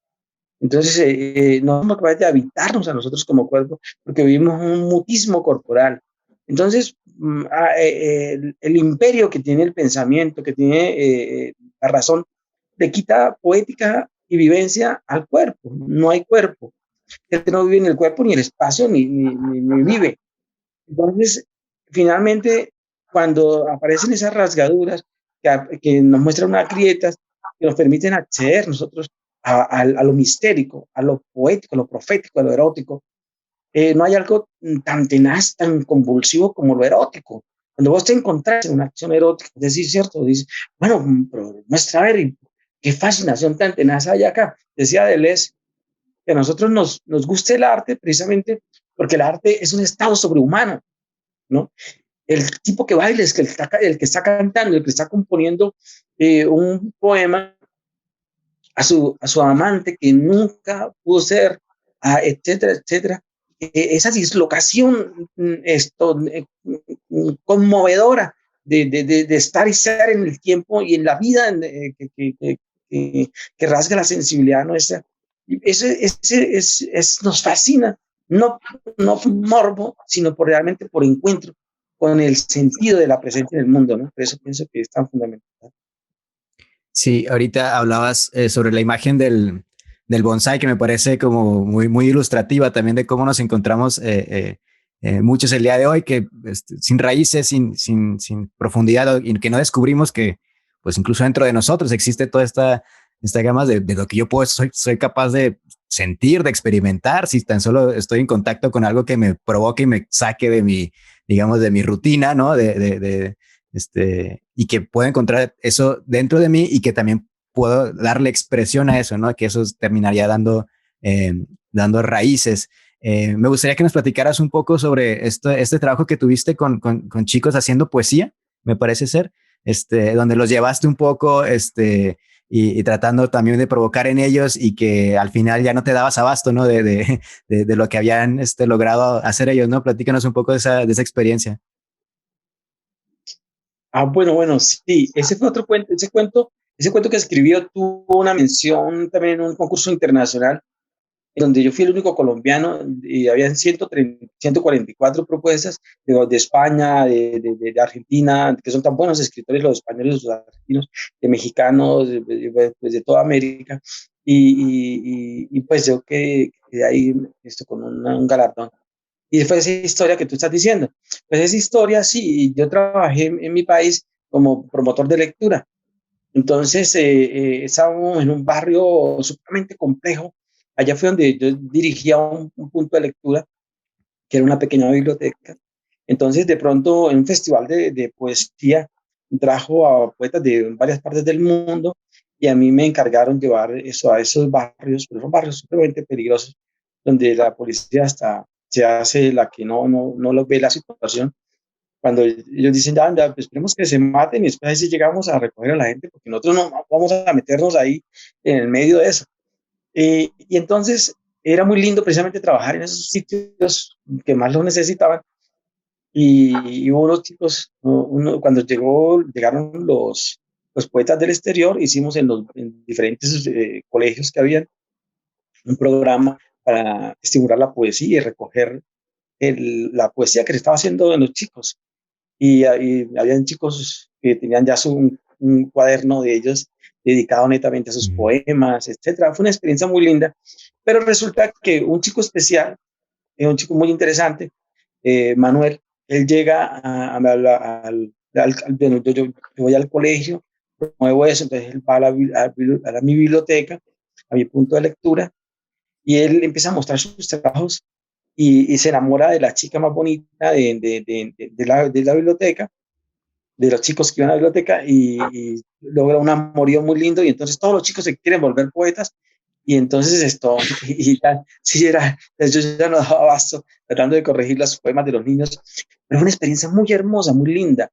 Entonces, no somos capaces de habitarnos a nosotros como cuerpo porque vivimos un mutismo corporal. Entonces, el imperio que tiene el pensamiento, que tiene la razón, le quita poética y vivencia al cuerpo. No hay cuerpo. El que no vive en el cuerpo ni el espacio ni vive. Entonces, finalmente, cuando aparecen esas rasgaduras que nos muestran unas grietas que nos permiten acceder nosotros a lo mistérico, a lo poético, a lo profético, a lo erótico, no hay algo tan tenaz, tan convulsivo como lo erótico. Cuando vos te encontrás en una acción erótica, es decir, cierto, dices, bueno, pero muestra a ver, qué fascinación tan tenaz hay acá. Decía Deleuze que a nosotros nos guste el arte precisamente porque el arte es un estado sobrehumano, ¿no? El tipo que baila es el que está cantando, el que está componiendo un poema a su amante que nunca pudo ser, etcétera, etcétera. Esa dislocación conmovedora de estar y ser en el tiempo y en la vida que rasga la sensibilidad nuestra. Nos fascina, no morbo, sino realmente por encuentro con el sentido de la presencia en el mundo, ¿no? Por eso pienso que es tan fundamental. Sí, ahorita hablabas sobre la imagen del bonsai, que me parece como muy ilustrativa también de cómo nos encontramos muchos el día de hoy, que sin raíces, sin profundidad, y que no descubrimos que pues incluso dentro de nosotros existe toda esta gama de lo que yo soy capaz de sentir, de experimentar, si tan solo estoy en contacto con algo que me provoque y me saque de mi, digamos, de mi rutina, ¿no? Y que puedo encontrar eso dentro de mí y que también puedo darle expresión a eso, ¿no? Que eso terminaría dando raíces. Me gustaría que nos platicaras un poco sobre este trabajo que tuviste con chicos haciendo poesía, me parece ser, donde los llevaste un poco, y tratando también de provocar en ellos y que al final ya no te dabas abasto, ¿no? De lo que habían logrado hacer ellos, ¿no? Platícanos un poco de esa experiencia. Bueno, sí, ese fue otro cuento, ese cuento que escribió tuvo una mención también en un concurso internacional, en donde yo fui el único colombiano y habían 144 propuestas de España, de Argentina, que son tan buenos escritores los españoles, los argentinos, de mexicanos, pues de toda América, y pues yo quedé ahí con un galardón. Y fue esa historia que tú estás diciendo. Pues esa historia, sí, yo trabajé en mi país como promotor de lectura. Entonces, estábamos en un barrio sumamente complejo. Allá fue donde yo dirigía un punto de lectura, que era una pequeña biblioteca. Entonces, de pronto, en un festival de poesía, trajo a poetas de varias partes del mundo y a mí me encargaron llevar eso a esos barrios, pero son barrios supremamente peligrosos, donde la policía está se hace la que no lo ve la situación. Cuando ellos dicen, ya, pues esperemos que se maten y después ahí sí llegamos a recoger a la gente, porque nosotros no vamos a meternos ahí en el medio de eso. Y entonces era muy lindo precisamente trabajar en esos sitios que más lo necesitaban. Y hubo unos chicos, cuando llegaron los poetas del exterior, hicimos en diferentes colegios que habían un programa para estimular la poesía y recoger la poesía que se estaba haciendo en los chicos. Y habían chicos que tenían ya un cuaderno de ellos dedicado netamente a sus poemas, etcétera. Fue una experiencia muy linda, pero resulta que un chico especial, un chico muy interesante, Manuel, él llega bueno, yo voy al colegio, promuevo eso, entonces él va a mi biblioteca, a mi punto de lectura, y él empieza a mostrar sus trabajos y se enamora de la chica más bonita de la biblioteca, de los chicos que iban a la biblioteca, y logra un amorío muy lindo, y entonces todos los chicos se quieren volver poetas, y entonces esto, y tal, sí, yo ya no daba abasto tratando de corregir los poemas de los niños, pero fue una experiencia muy hermosa, muy linda,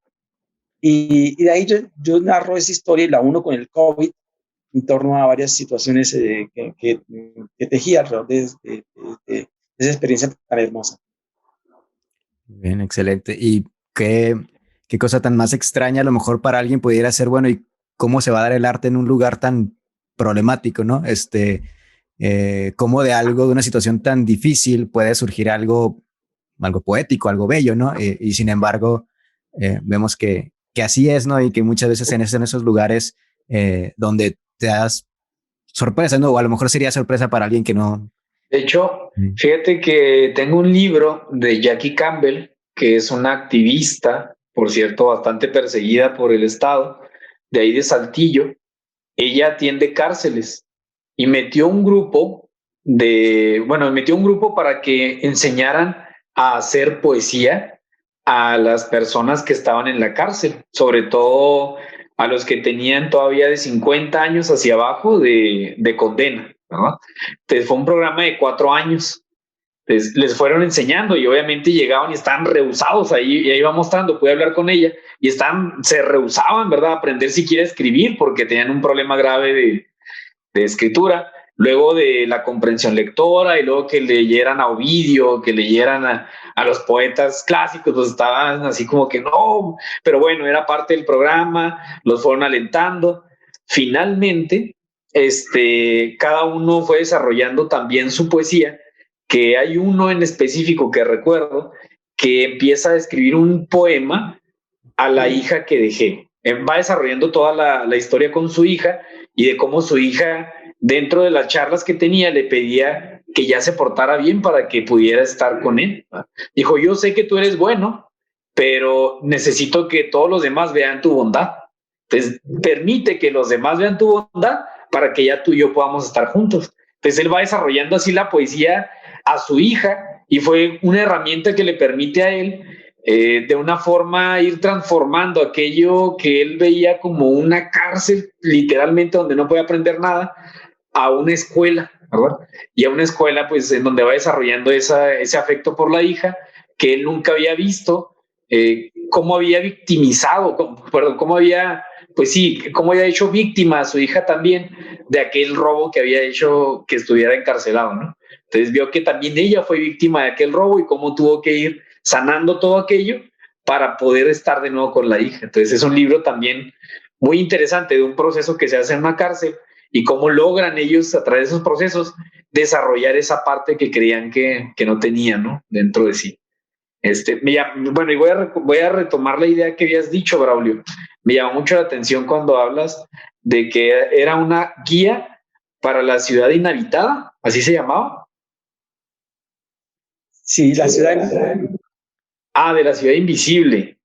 y de ahí yo narro esa historia y la uno con el COVID, en torno a varias situaciones que tejí alrededor de esa experiencia tan hermosa. Bien, excelente. ¿Y qué cosa tan más extraña a lo mejor para alguien pudiera ser, bueno, y cómo se va a dar el arte en un lugar tan problemático, ¿no? Cómo de algo, de una situación tan difícil puede surgir algo poético, algo bello, ¿no? Y sin embargo, vemos que así es, ¿no? Y que muchas veces en esos lugares donde te das sorpresa, ¿no? O a lo mejor sería sorpresa para alguien que no. De hecho, fíjate que tengo un libro de Jackie Campbell, que es una activista, por cierto, bastante perseguida por el Estado, de ahí de Saltillo. Ella atiende cárceles y metió un grupo para que enseñaran a hacer poesía a las personas que estaban en la cárcel, sobre todo a los que tenían todavía de 50 años hacia abajo de condena, ¿no? Entonces fue un programa de 4 años. Entonces, les fueron enseñando y obviamente llegaban y estaban rehusados ahí, y ahí iba mostrando, pude hablar con ella, y se rehusaban, ¿verdad?, a aprender siquiera a escribir porque tenían un problema grave de escritura, luego de la comprensión lectora, y luego que leyeran a Ovidio, que leyeran a los poetas clásicos, pues estaban así como que no, pero bueno, era parte del programa, los fueron alentando. Finalmente, cada uno fue desarrollando también su poesía, que hay uno en específico que recuerdo, que empieza a escribir un poema a la hija que dejé. Va desarrollando toda la historia con su hija y de cómo su hija, dentro de las charlas que tenía, le pedía que ya se portara bien para que pudiera estar con él. Dijo, yo sé que tú eres bueno, pero necesito que todos los demás vean tu bondad. Entonces, permite que los demás vean tu bondad para que ya tú y yo podamos estar juntos. Entonces, él va desarrollando así la poesía a su hija y fue una herramienta que le permite a él de una forma ir transformando aquello que él veía como una cárcel, literalmente donde no puede aprender nada, a una escuela, ¿verdad? Y a una escuela pues en donde va desarrollando ese afecto por la hija que él nunca había visto, cómo había victimizado, cómo había, pues sí, cómo había hecho víctima a su hija también de aquel robo que había hecho que estuviera encarcelado, ¿no? Entonces vio que también ella fue víctima de aquel robo y cómo tuvo que ir sanando todo aquello para poder estar de nuevo con la hija. Entonces es un libro también muy interesante de un proceso que se hace en una cárcel y cómo logran ellos a través de esos procesos desarrollar esa parte que creían que no tenían, ¿no?, dentro de sí. Bueno, y voy a retomar la idea que habías dicho, Braulio. Me llamó mucho la atención cuando hablas de que era una guía para la ciudad inhabitada, ¿así se llamaba? Sí, la ciudad. De la ciudad invisible,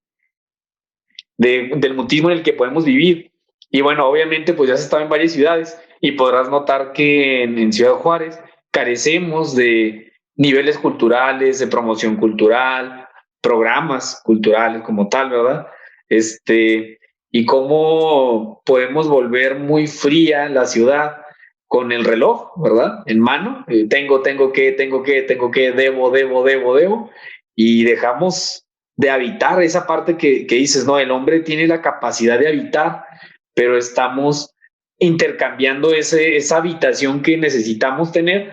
del mutismo en el que podemos vivir. Y bueno, obviamente pues ya has estado en varias ciudades y podrás notar que en Ciudad Juárez carecemos de niveles culturales, de promoción cultural, programas culturales como tal, ¿verdad? Y cómo podemos volver muy fría la ciudad con el reloj, ¿verdad? En mano, tengo que, debo, y dejamos de habitar esa parte que dices, no, el hombre tiene la capacidad de habitar, pero estamos intercambiando esa habitación que necesitamos tener,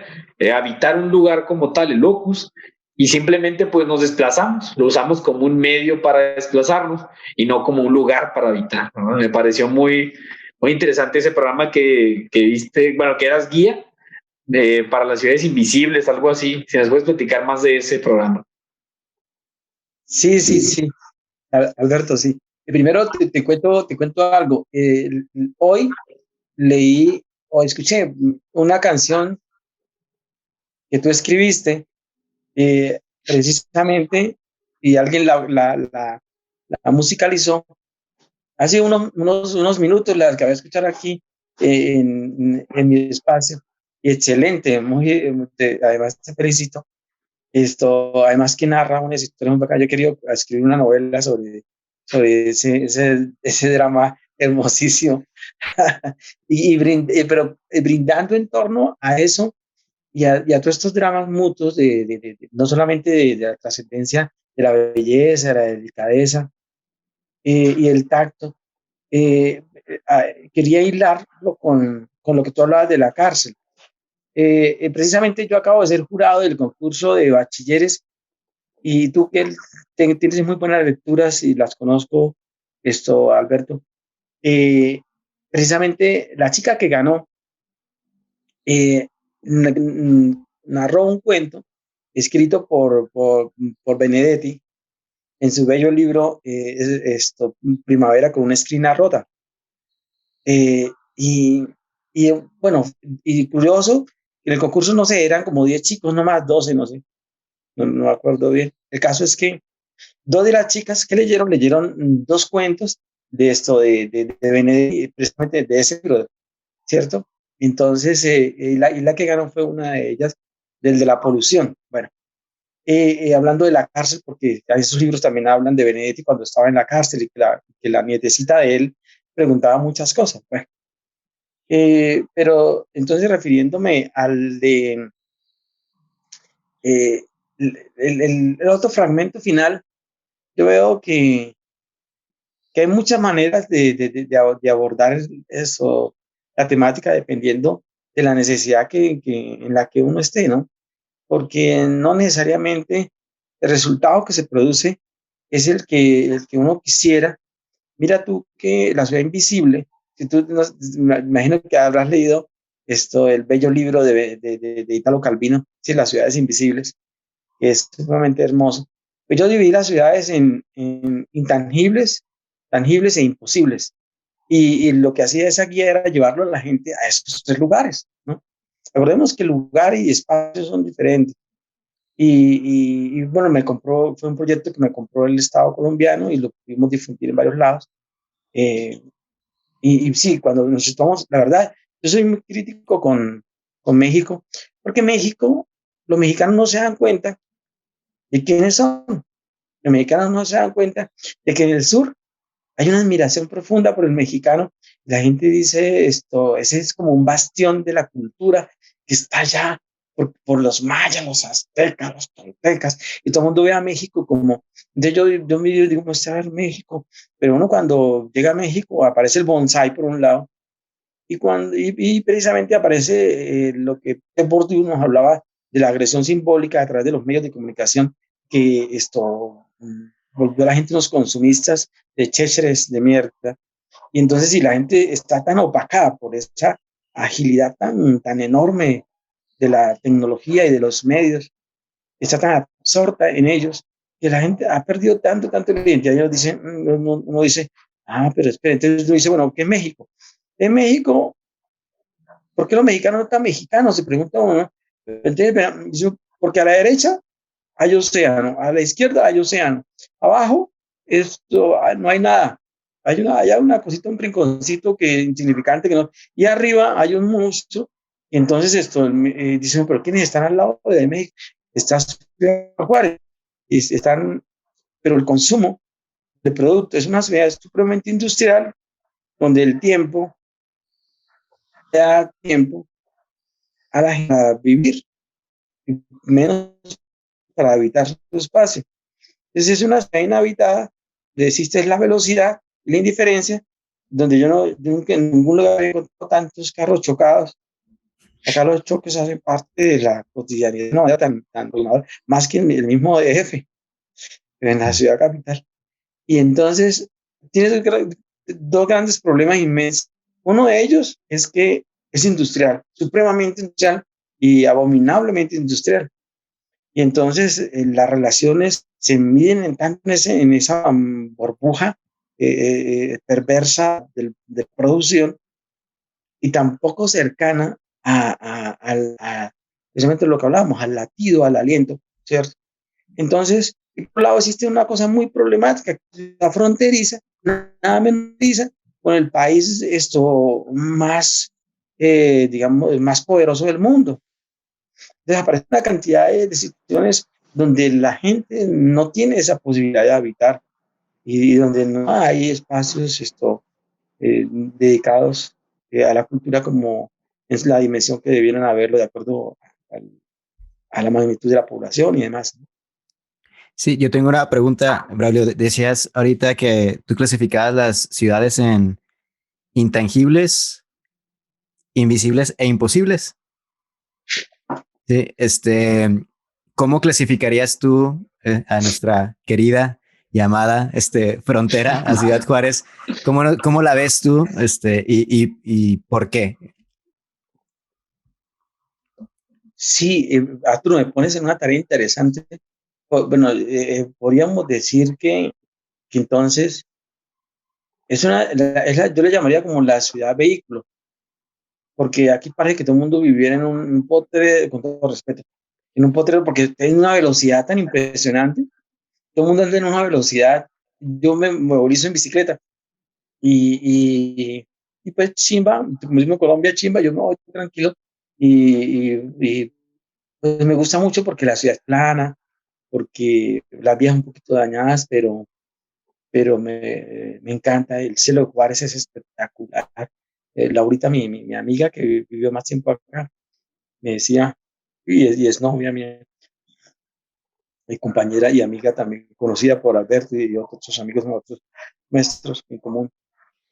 habitar un lugar como tal, el locus, y simplemente pues nos desplazamos, lo usamos como un medio para desplazarnos y no como un lugar para habitar, ¿no? Me pareció muy interesante ese programa que viste, bueno, que eras guía para las ciudades invisibles, algo así. Si nos puedes platicar más de ese programa. Sí. Alberto, sí. Primero te cuento algo. Hoy leí o escuché una canción que tú escribiste precisamente y alguien la musicalizó hace unos minutos, la acabé de escuchar aquí en mi espacio. Y excelente, además te felicito. Además que narra una historia muy bacana. Yo quería escribir una novela sobre ese drama hermosísimo. Pero brindando en torno a eso y a todos estos dramas mutuos, no solamente de la trascendencia de la belleza, de la delicadeza y el tacto. Quería hilarlo con lo que tú hablabas de la cárcel. Precisamente yo acabo de ser jurado del concurso de bachilleres y tú que tienes muy buenas lecturas y las conozco, Alberto. Precisamente la chica que ganó eh, narró un cuento escrito por Benedetti en su bello libro Primavera con una esquina rota. Eh, y, bueno, y curioso, en el concurso, no sé, eran como 10 chicos, nomás 12, no sé, no me acuerdo bien. El caso es que dos de las chicas que leyeron dos cuentos de Benedetti, precisamente de ese libro, ¿cierto? Entonces, la que ganó fue una de ellas, del de la polución. Bueno, hablando de la cárcel, porque esos libros también hablan de Benedetti cuando estaba en la cárcel y que la nietecita de él preguntaba muchas cosas. Bueno, pero entonces refiriéndome al de eh, el otro fragmento final, yo veo que hay muchas maneras de abordar eso, la temática, dependiendo de la necesidad en la que uno esté, ¿no? Porque no necesariamente el resultado que se produce es el que uno quisiera. Mira tú que La ciudad invisible, si tú me imagino que habrás leído el bello libro de Italo Calvino, sí, Las ciudades invisibles, que es sumamente hermoso. Pues yo dividí las ciudades en intangibles, tangibles e imposibles. Y lo que hacía esa guía era llevarlo a la gente a esos tres lugares, ¿no? Recordemos que lugar y espacio son diferentes. Bueno, fue un proyecto que me compró el Estado colombiano y lo pudimos difundir en varios lados. Eh, y sí, cuando nos estamos, la verdad, yo soy muy crítico con México, porque México, los mexicanos no se dan cuenta de quiénes son. Los mexicanos no se dan cuenta de que en el sur hay una admiración profunda por el mexicano. La gente dice ese es como un bastión de la cultura que está allá por los mayas, los aztecas, los toltecas, y todo el mundo ve a México como, entonces yo me digo, mostrar México, pero uno cuando llega a México aparece el bonsái por un lado, y precisamente aparece lo que Bourdieu nos hablaba de la agresión simbólica a través de los medios de comunicación, que volvió a la gente unos consumistas de chécheres de mierda. Y entonces, si la gente está tan opacada por esa agilidad tan enorme de la tecnología y de los medios, está tan absorta en ellos, que la gente ha perdido tanto la identidad. Y uno dice, pero espera, entonces uno dice, bueno, ¿qué es México? En México, ¿por qué los mexicanos no están mexicanos? Se pregunta uno. Entonces, porque a la derecha hay océano, a la izquierda hay océano, abajo no hay nada, hay una cosita, un rinconcito que insignificante que no, y arriba hay un monstruo. Y entonces dicen, pero ¿quiénes están al lado de México? Está Juárez, pero el consumo de productos es una ciudad supremamente industrial donde el tiempo da tiempo a la gente a vivir, menos para habitar su espacio. Entonces es una ciudad inhabitada, existe la velocidad y la indiferencia, donde yo nunca en ningún lugar he encontrado tantos carros chocados. Acá los choques hacen parte de la cotidianidad de una manera tan abrumadora, más que en el mismo DF, en la ciudad capital. Y entonces tienes dos grandes problemas inmensos. Uno de ellos es que es industrial, supremamente industrial y abominablemente industrial. Y entonces las relaciones se miden en esa burbuja perversa de producción y tampoco cercana precisamente lo que hablábamos, al latido, al aliento, ¿cierto? Entonces, por un lado existe una cosa muy problemática, la fronteriza, nada menos con el país más, digamos, más poderoso del mundo. Entonces aparece una cantidad de situaciones donde la gente no tiene esa posibilidad de habitar y donde no hay espacios dedicados a la cultura como es la dimensión que debieran haberlo de acuerdo a la magnitud de la población y demás. Sí, yo tengo una pregunta, Braulio. Decías ahorita que tú clasificabas las ciudades en intangibles, invisibles e imposibles. Sí, ¿cómo clasificarías tú a nuestra querida llamada frontera a Ciudad Juárez? ¿Cómo la ves tú y por qué? Sí, Arturo, me pones en una tarea interesante. Bueno, podríamos decir que entonces yo le llamaría como la ciudad vehículo, porque aquí parece que todo el mundo viviera en un potrero, con todo respeto, en un potrero, porque tiene una velocidad tan impresionante, todo el mundo anda en una velocidad, yo me movilizo en bicicleta, y pues chimba, como mismo en Colombia, chimba, yo me voy tranquilo, y pues me gusta mucho porque la ciudad es plana, porque las vías un poquito dañadas, pero me encanta, el cielo de Juárez es espectacular. Laurita, mi amiga que vivió más tiempo acá, me decía, y es novia mía, mi compañera y amiga también, conocida por Alberto y otros amigos nuestros en común.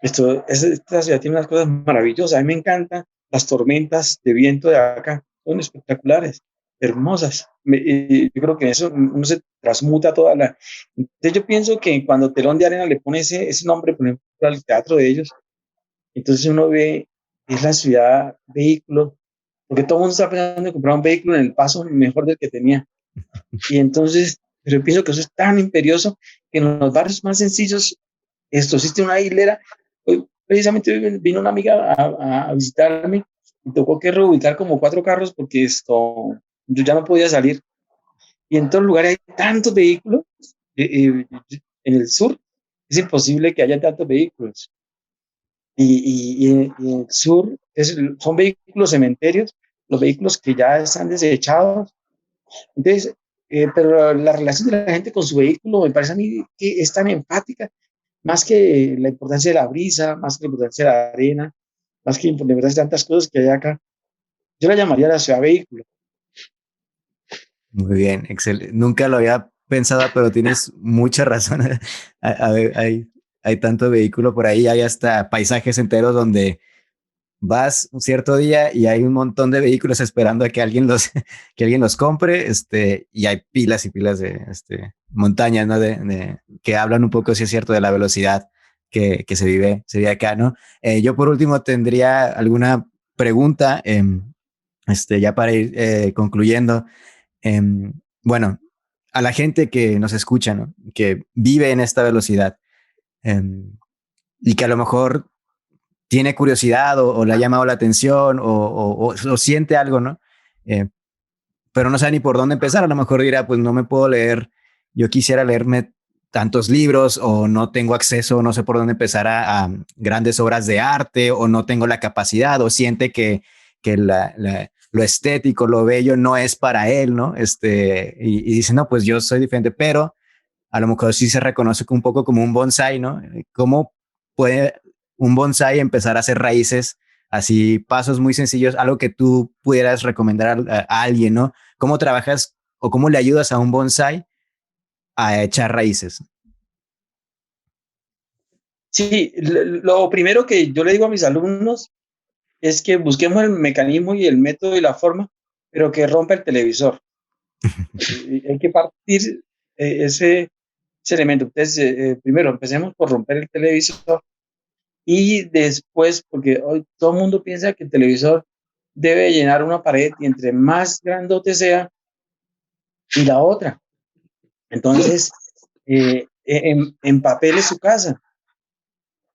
Esta ciudad tiene unas cosas maravillosas, a mí me encantan las tormentas de viento de acá, son espectaculares, hermosas. Yo creo que eso uno se transmuta toda la... Entonces yo pienso que cuando Telón de Arena le pone ese nombre, por ejemplo, al teatro de ellos, entonces uno ve, es la ciudad vehículo, porque todo el mundo está pensando en comprar un vehículo en el paso mejor del que tenía. Y entonces, pero yo pienso que eso es tan imperioso que en los barrios más sencillos, existe una hilera. Hoy, precisamente vino una amiga a visitarme y tocó que reubicar como 4 carros porque yo ya no podía salir. Y en todos los lugares hay tantos vehículos. En el sur es imposible que haya tantos vehículos. Y en el sur son vehículos cementerios, los vehículos que ya están desechados. Entonces, pero la relación de la gente con su vehículo me parece a mí que es tan empática, más que la importancia de la brisa, más que la importancia de la arena, más que la importancia de tantas cosas que hay acá. Yo la llamaría la ciudad vehículo. Muy bien, excelente. Nunca lo había pensado, pero tienes mucha razón. A ver, hay tanto vehículo por ahí, hay hasta paisajes enteros donde vas un cierto día y hay un montón de vehículos esperando a que alguien que alguien los compre, y hay pilas y pilas de montañas, ¿no? Que hablan un poco, si es cierto, de la velocidad que se vive acá, ¿no? Yo por último tendría alguna pregunta, ya para ir concluyendo. Bueno, a la gente que nos escucha, ¿no? Que vive en esta velocidad, y que a lo mejor tiene curiosidad o le ha llamado la atención o siente algo, ¿no? Pero no sabe ni por dónde empezar. A lo mejor dirá, pues no me puedo leer, yo quisiera leerme tantos libros o no tengo acceso, no sé por dónde empezar a grandes obras de arte o no tengo la capacidad o siente que lo estético, lo bello no es para él, ¿no? Y dice, no, pues yo soy diferente, pero a lo mejor sí se reconoce un poco como un bonsai, ¿no? ¿Cómo puede un bonsai empezar a hacer raíces así pasos muy sencillos, algo que tú pudieras recomendar a alguien, ¿no? ¿Cómo trabajas o cómo le ayudas a un bonsai a echar raíces? Sí, lo primero que yo le digo a mis alumnos es que busquemos el mecanismo y el método y la forma, pero que rompa el televisor. Hay que partir ese elemento. Entonces, primero empecemos por romper el televisor y después, porque hoy todo el mundo piensa que el televisor debe llenar una pared y entre más grandote sea y la otra. Entonces, empapele su casa.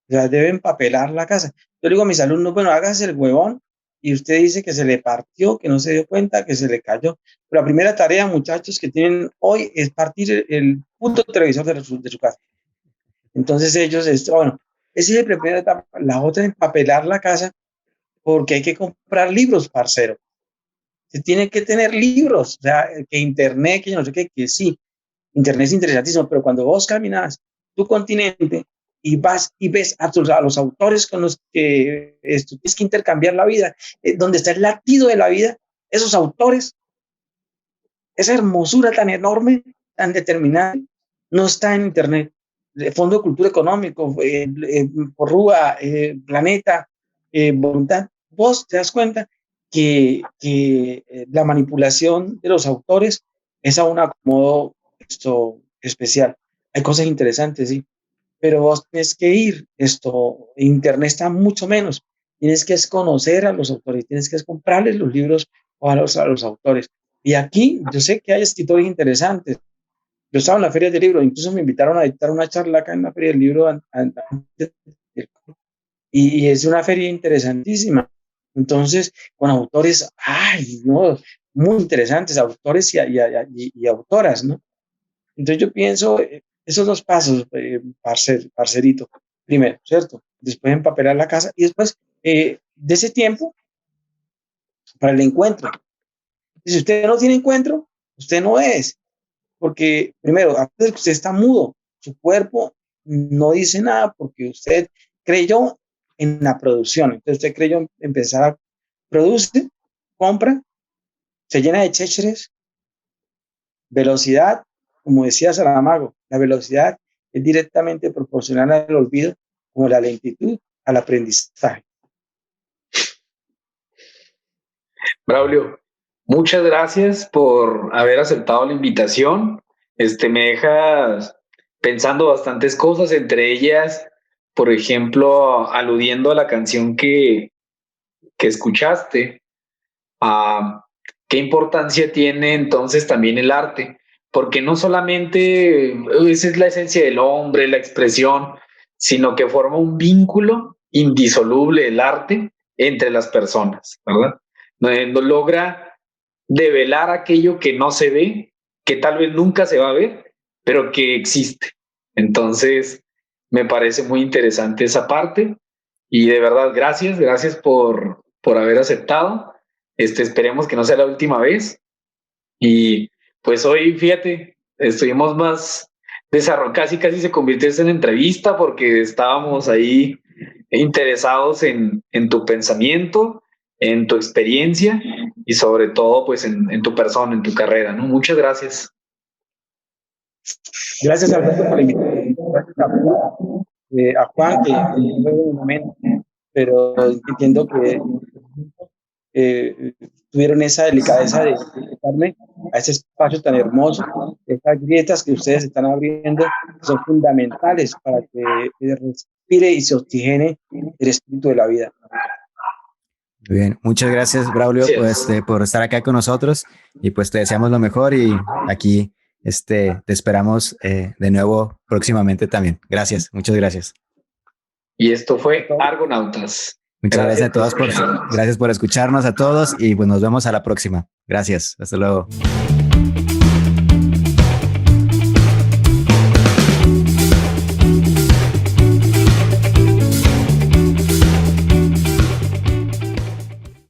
O sea, debe empapelar la casa. Yo le digo a mis alumnos, bueno, hágase el huevón y usted dice que se le partió, que no se dio cuenta, que se le cayó. Pero la primera tarea, muchachos, que tienen hoy es partir el punto televisor de su casa. Entonces ellos, bueno, esa es la primera etapa. La otra es empapelar la casa porque hay que comprar libros, parcero. Se tiene que tener libros, o sea, que internet, que yo no sé qué, que sí, internet es interesantísimo, pero cuando vos caminas tu continente y vas y ves a los autores con los que tienes que intercambiar la vida, donde está el latido de la vida, esos autores, esa hermosura tan enorme, tan determinada, no está en internet. El Fondo de Cultura Económico, Porrúa, Planeta, Voluntad, vos te das cuenta que la manipulación de los autores es a un acomodo especial. Hay cosas interesantes, sí, pero vos tienes que ir, internet está mucho menos, tienes que conocer a los autores, tienes que comprarles los libros a los autores. Y aquí yo sé que hay escritores interesantes. Yo estaba en la feria del libro, incluso me invitaron a dictar una charla acá en la feria del libro y es una feria interesantísima. Entonces, con autores, ay, no, muy interesantes, autores y autoras, ¿no? Entonces yo pienso, esos dos pasos, parcerito, primero, ¿cierto? Después empapelar la casa y después de ese tiempo para el encuentro. Y si usted no tiene encuentro, usted no es, porque primero, antes de que usted está mudo, su cuerpo no dice nada porque usted creyó en la producción. Entonces usted creyó en empezar a producir, compra, se llena de chécheres, velocidad, como decía Saramago, la velocidad es directamente proporcional al olvido, como la lentitud al aprendizaje. Braulio, muchas gracias por haber aceptado la invitación. Me dejas pensando bastantes cosas, entre ellas, por ejemplo, aludiendo a la canción que escuchaste, qué importancia tiene entonces también el arte, porque no solamente esa es la esencia del hombre, la expresión, sino que forma un vínculo indisoluble el arte entre las personas, ¿verdad? No logra develar aquello que no se ve, que tal vez nunca se va a ver, pero que existe. Entonces, me parece muy interesante esa parte y de verdad, gracias por haber aceptado. Esperemos que no sea la última vez. Y pues hoy, fíjate, estuvimos más casi se convirtió en entrevista porque estábamos ahí interesados en tu pensamiento, en tu experiencia y sobre todo pues en tu persona, en tu carrera, ¿no? Muchas gracias. Gracias, Alberto, por la invitación. Gracias a Juan, que fue un momento, pero entiendo que tuvieron esa delicadeza de invitarme a ese espacio tan hermoso. Estas grietas que ustedes están abriendo son fundamentales para que respire y se oxigene el espíritu de la vida. Muy bien, muchas gracias, Braulio, por estar acá con nosotros y pues te deseamos lo mejor y aquí te esperamos de nuevo próximamente también. Gracias, muchas gracias. Y esto fue Argonautas. Muchas gracias a todos gracias por escucharnos a todos y pues nos vemos a la próxima. Gracias, hasta luego.